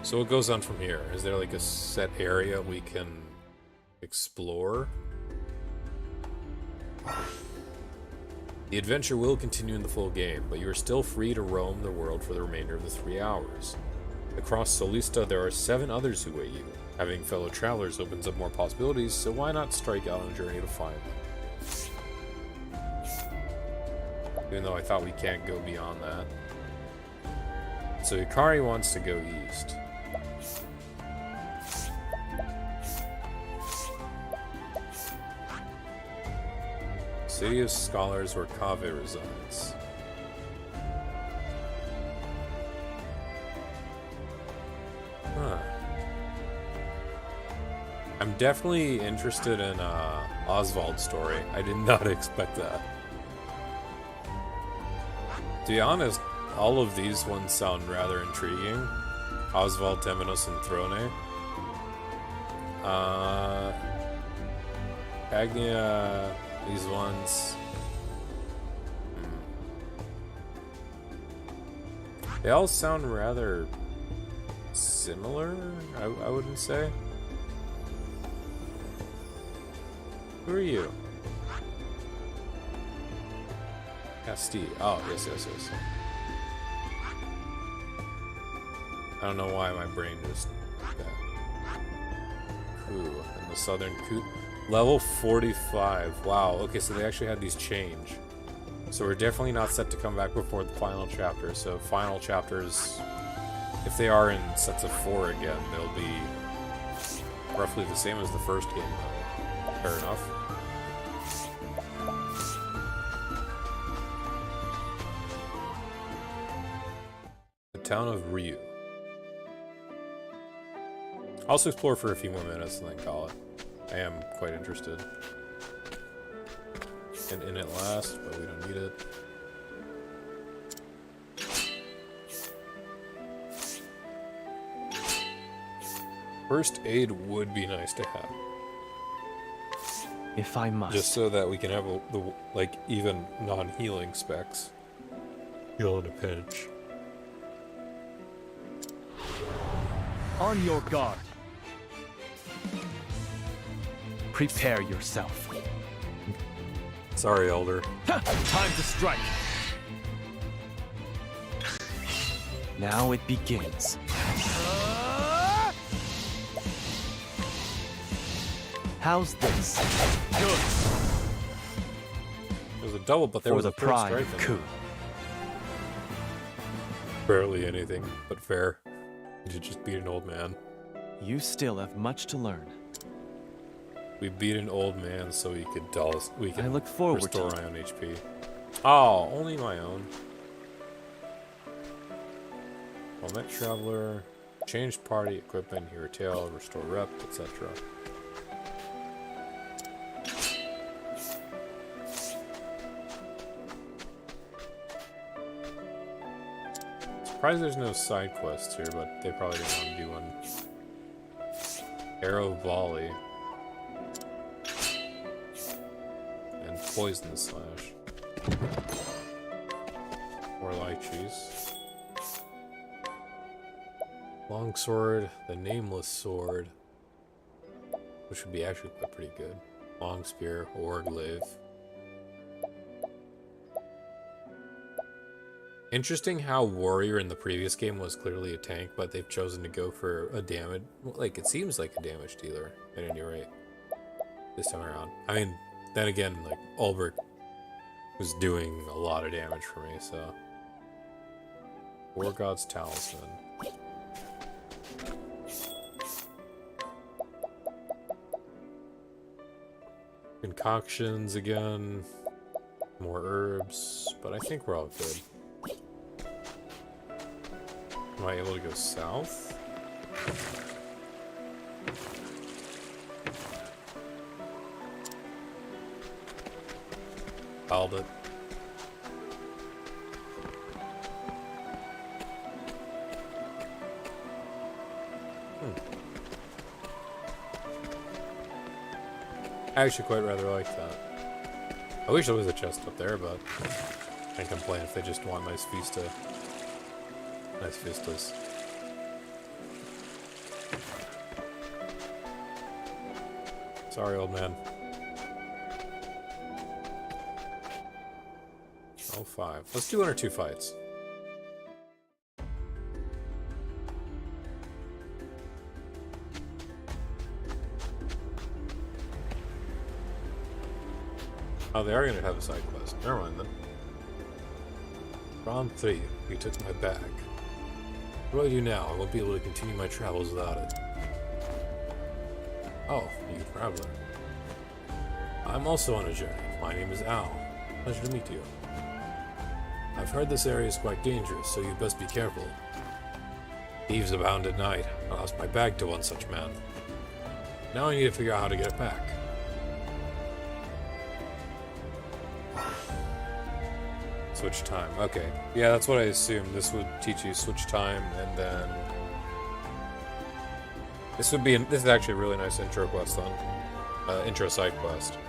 S1: So what goes on from here? Is there like a set area we can explore? The adventure will continue in the full game, but you are still free to roam the world for the remainder of the 3 hours. Across Solista, there are 7 others who wait you. Having fellow travelers opens up more possibilities, so why not strike out on a journey to find them? Even though I thought we can't go beyond that. So Hikari wants to go east. City of Scholars where Kaveh resides. Huh. I'm definitely interested in Oswald's story. I did not expect that. To be honest, all of these ones sound rather intriguing. Oswald, Temenos, and Throne. Agnia, these ones. They all sound rather similar, I wouldn't say. Who are you? Castille. Oh, yes. I don't know why my brain just did that. Ooh, in the southern Ku. Level 45. Wow, okay, so they actually had these change. So we're definitely not set to come back before the final chapter. So final chapters, if they are in sets of 4 again, they'll be roughly the same as the first game. Fair enough. The town of Ryu. I'll also explore for a few more minutes and then call it. I am quite interested. And in it last, but we don't need it. First aid would be nice to have.
S2: If I must.
S1: Just so that we can have like even non-healing specs. Heal in a pinch.
S2: On your guard. Prepare yourself.
S1: Sorry, Elder.
S2: Time to strike. Now it begins. How's this? Good.
S1: It was a double, but there was
S2: a pride of Ku.
S1: Barely anything, but fair. You just beat an old man.
S2: You still have much to learn.
S1: We beat an old man so he could dull us. We can
S2: I look forward
S1: restore
S2: to
S1: my own HP. Oh, only my own. Well, Traveler, changed party equipment, hero tail, restore rep, etc. Surprised there's no side quests here, but they probably didn't want to do one. Arrow volley. And poison slash. More lychees. Longsword, the nameless sword. Which would be actually pretty good. Long spear, or glaive. Interesting how Warrior in the previous game was clearly a tank, but they've chosen to go for a damage, like it seems like a damage dealer at any rate this time around. I mean, then again, like Ulbrich was doing a lot of damage for me, so. War God's Talisman. Concoctions again, more herbs, but I think we're all good. Am I able to go south? Held it. I actually quite rather like that. I wish there was a chest up there, but I can't complain if they just want nice vista. Nice vistas. Sorry, old man. 05. Let's do 1 or 2 fights. Oh, they are going to have a side quest. Never mind then. Round 3. You took my bag. What do I do now? I won't be able to continue my travels without it. Oh, you traveler. I'm also on a journey. My name is Al. Pleasure to meet you. I've heard this area is quite dangerous, so you'd best be careful. Thieves abound at night. I lost my bag to one such man. Now I need to figure out how to get it back. Switch time. Okay. Yeah, that's what I assumed. This would teach you switch time, and then this is actually a really nice intro quest then. Intro side quest.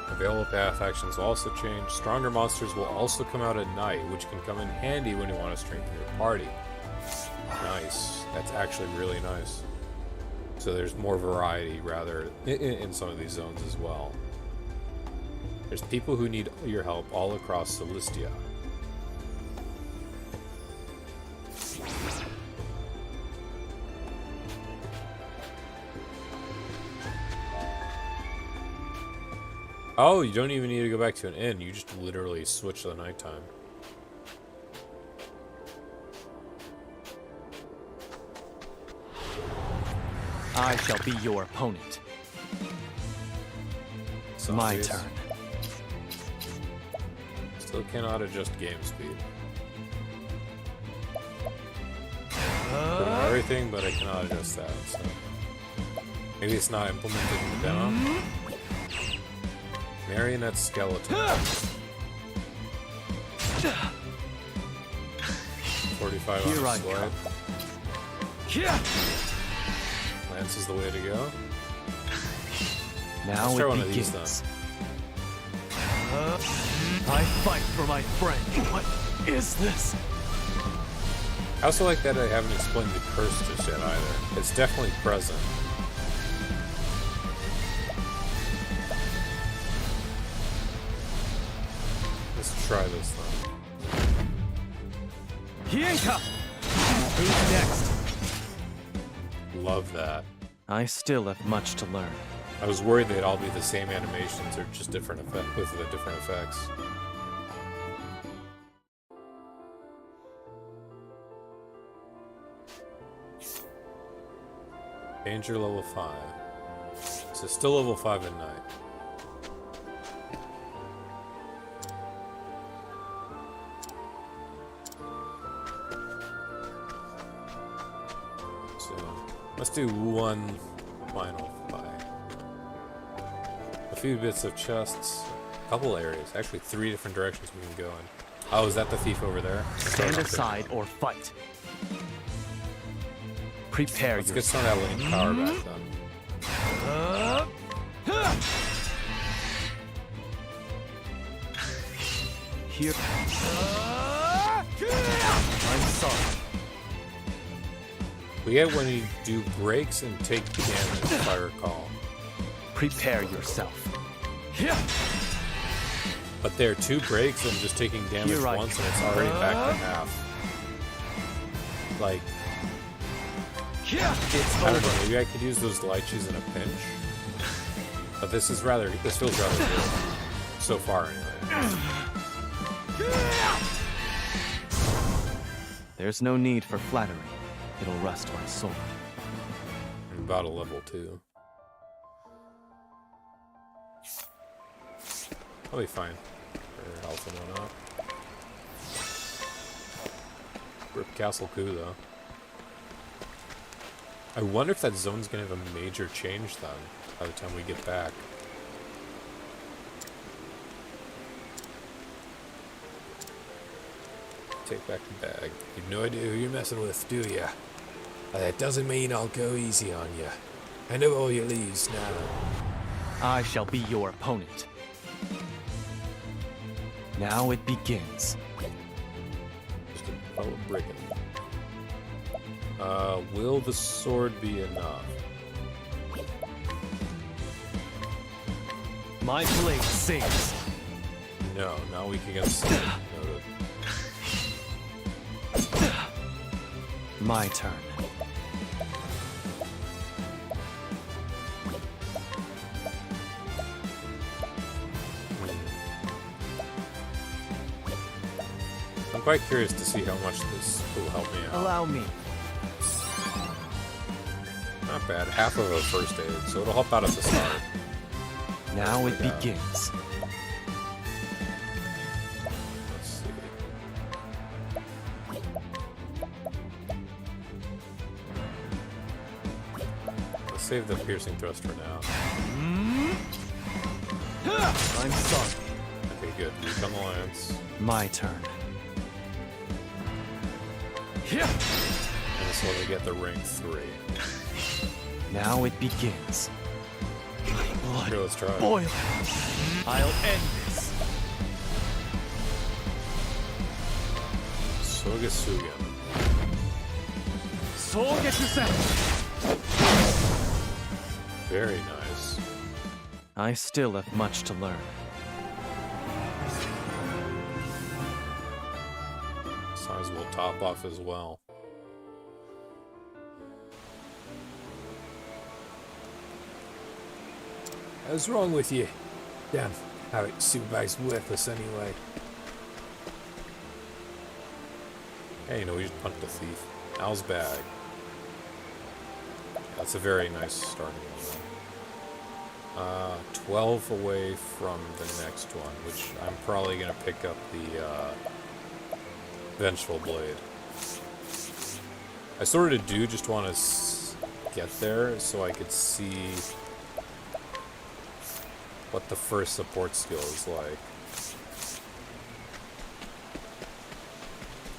S1: Available path actions will also change. Stronger monsters will also come out at night, which can come in handy when you want to strengthen your party. Nice. That's actually really nice. So there's more variety rather in some of these zones as well. There's people who need your help all across Celestia. Oh, you don't even need to go back to an inn. You just literally switch to the nighttime.
S2: I shall be your opponent. My turn.
S1: Still cannot adjust game speed. For everything, but I cannot adjust that, so... Maybe it's not implemented in the demo? Marionette skeleton. 45 on the swipe. Lance is the way to go.
S2: Now
S1: Let's try
S2: it
S1: one
S2: begins.
S1: of these then.
S2: I fight for my friend. What is this?
S1: I also like that I haven't explained the curse just yet either. It's definitely present. Let's try this then.
S2: Hienka! Who's next?
S1: Love that.
S2: I still have much to learn.
S1: I was worried they'd all be the same animations or just different with the different effects. Danger level 5. So still level 5 at night. So let's do one final fight. A few bits of chests, a couple areas, actually 3 different directions we can go in. Oh, is that the thief over there?
S2: Stand aside or fight. Prepare
S1: Let's
S2: yourself.
S1: get some of that lane power back then.
S2: Here. I'm sorry.
S1: We get when you do breaks and take damage, if I recall.
S2: Prepare yourself.
S1: But there are 2 breaks and just taking damage
S2: Here I
S1: once and it's already back to half. Like,
S2: It's
S1: I don't
S2: over.
S1: know, maybe I could use those lychees in a pinch. But this feels rather good so far anyway.
S2: There's no need for flattery. It'll rust my sword.
S1: I'm about a level 2. I'll be fine. For health and whatnot. Rip Castle Coup though. I wonder if that zone's gonna have a major change then, by the time we get back. Take back the bag. You've no idea who you're messing with, do ya? That doesn't mean I'll go easy on you. I know all your leaves now.
S2: I shall be your opponent. Now it begins.
S1: Just a fellow brigand. Will the sword be enough?
S2: My blade sings.
S1: No, not weak against sword. Noted.
S2: My turn.
S1: I'm quite curious to see how much this will help me out.
S2: Allow me.
S1: Not bad. Half of a first aid, so it'll help out at the start.
S2: Now it begins.
S1: Let's see. Let's save the piercing thrust for now.
S2: I'm sorry.
S1: Okay, good. Recon the lance.
S2: My turn.
S1: And this one we get the ring 3.
S2: Now it begins. My blood
S1: Here, let's try it.
S2: boil. I'll end this.
S1: Sogasuga. Very nice.
S2: I still have much to learn.
S1: Sizable top off as well. What's wrong with you? Damn, how it superbike's worthless anyway. Hey, you know, we just punched a thief. Al's bag. That's a very nice starting one. 12 away from the next one, which I'm probably gonna pick up the Vengeful Blade. I sort of do just want to get there so I could see what the first support skill is like.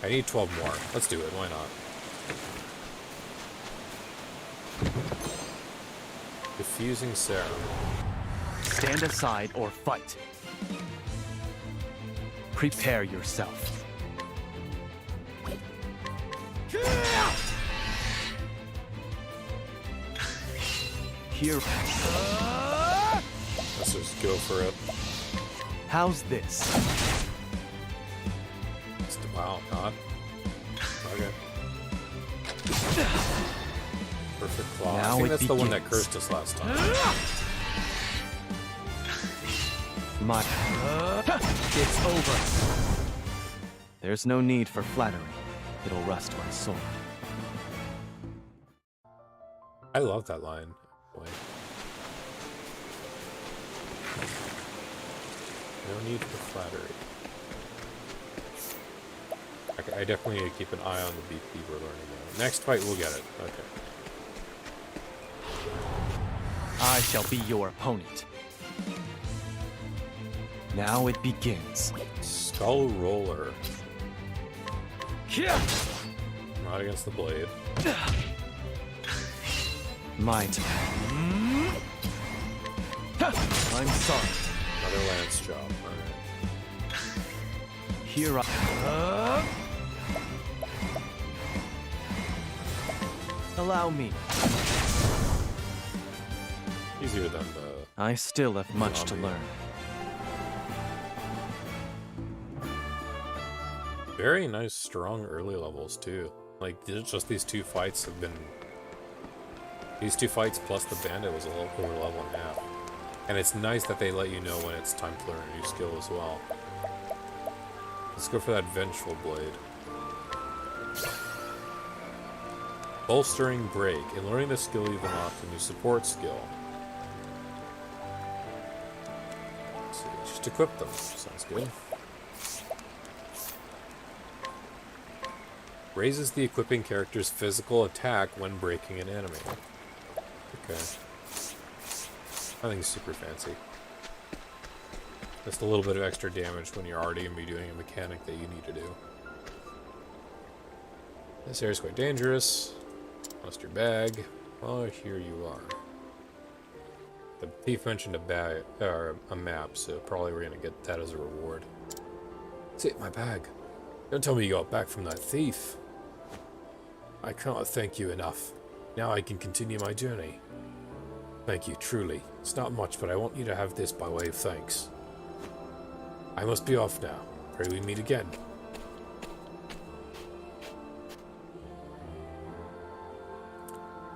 S1: I need 12 more. Let's do it. Why not? Diffusing serum.
S2: Stand aside or fight. Prepare yourself. Here.
S1: Let's just go for it.
S2: How's this?
S1: Wow, not. Okay. Perfect claw.
S2: Now
S1: I think that's the one that
S2: begins.
S1: cursed us last time.
S2: It's over. There's no need for flattery. It'll rust my soul.
S1: I love that line. Boy. No need for flattery. Okay, I definitely need to keep an eye on the BP we're learning now. Next fight, we'll get it. Okay.
S2: I shall be your opponent. Now it begins.
S1: Skull Roller. Not against the blade.
S2: My turn. I'm sorry.
S1: Another lance job. Alright.
S2: Here I... Allow me.
S1: Easier than the...
S2: I still have much to learn.
S1: Very nice, strong early levels, too. Like, just these two fights have been... These two fights plus the bandit was a little over level and a half. And it's nice that they let you know when it's time to learn a new skill as well. Let's go for that Vengeful Blade. Bolstering Break. In learning the skill, you've unlocked a new support skill. Let's see, just equip them. Sounds good. Raises the equipping character's physical attack when breaking an enemy. Okay. Nothing super fancy. Just a little bit of extra damage when you're already going to be doing a mechanic that you need to do. This area's quite dangerous. Lost your bag. Oh, here you are. The thief mentioned a bag, or a map, so probably we're going to get that as a reward. See, my bag. Don't tell me you got back from that thief. I cannot thank you enough. Now I can continue my journey. Thank you, truly. It's not much, but I want you to have this by way of thanks. I must be off now. Pray we meet again.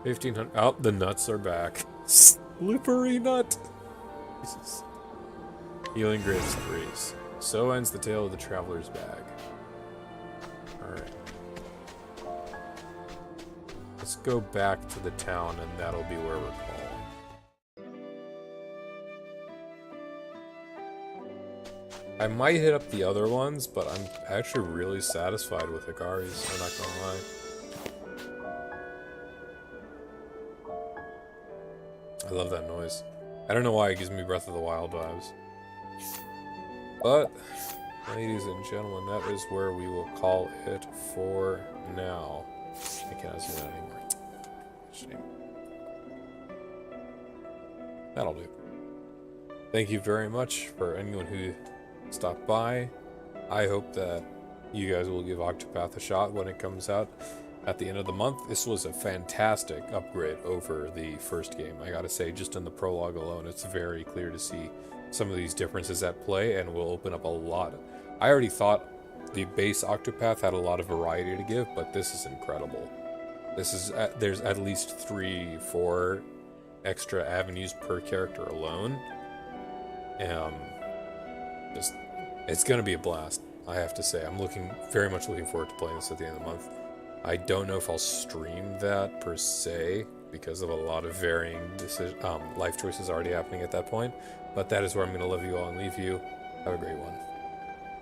S1: $1,500. Oh, the nuts are back. Slippery nut. Jesus. Healing Graves 3s. So ends the tale of the traveler's bag. Alright. Let's go back to the town, and that'll be where we're calling. I might hit up the other ones, but I'm actually really satisfied with Hikari's, I'm not gonna lie. I love that noise. I don't know why it gives me Breath of the Wild vibes. But, ladies and gentlemen, that is where we will call it for now. I cannot zoom out anymore. Shame. That'll do. Thank you very much for anyone who stopped by. I hope that you guys will give Octopath a shot when it comes out at the end of the month. This was a fantastic upgrade over the first game. I gotta say, just in the prologue alone, it's very clear to see some of these differences at play, and will open up a lot. I already thought the base Octopath had a lot of variety to give, but this is incredible. This is there's at least 3-4 extra avenues per character alone. It's gonna be a blast, I have to say. I'm very much looking forward to playing this at the end of the month. I don't know if I'll stream that per se, because of a lot of varying life choices already happening at that point. But that is where I'm going to love you all and leave you. Have a great one.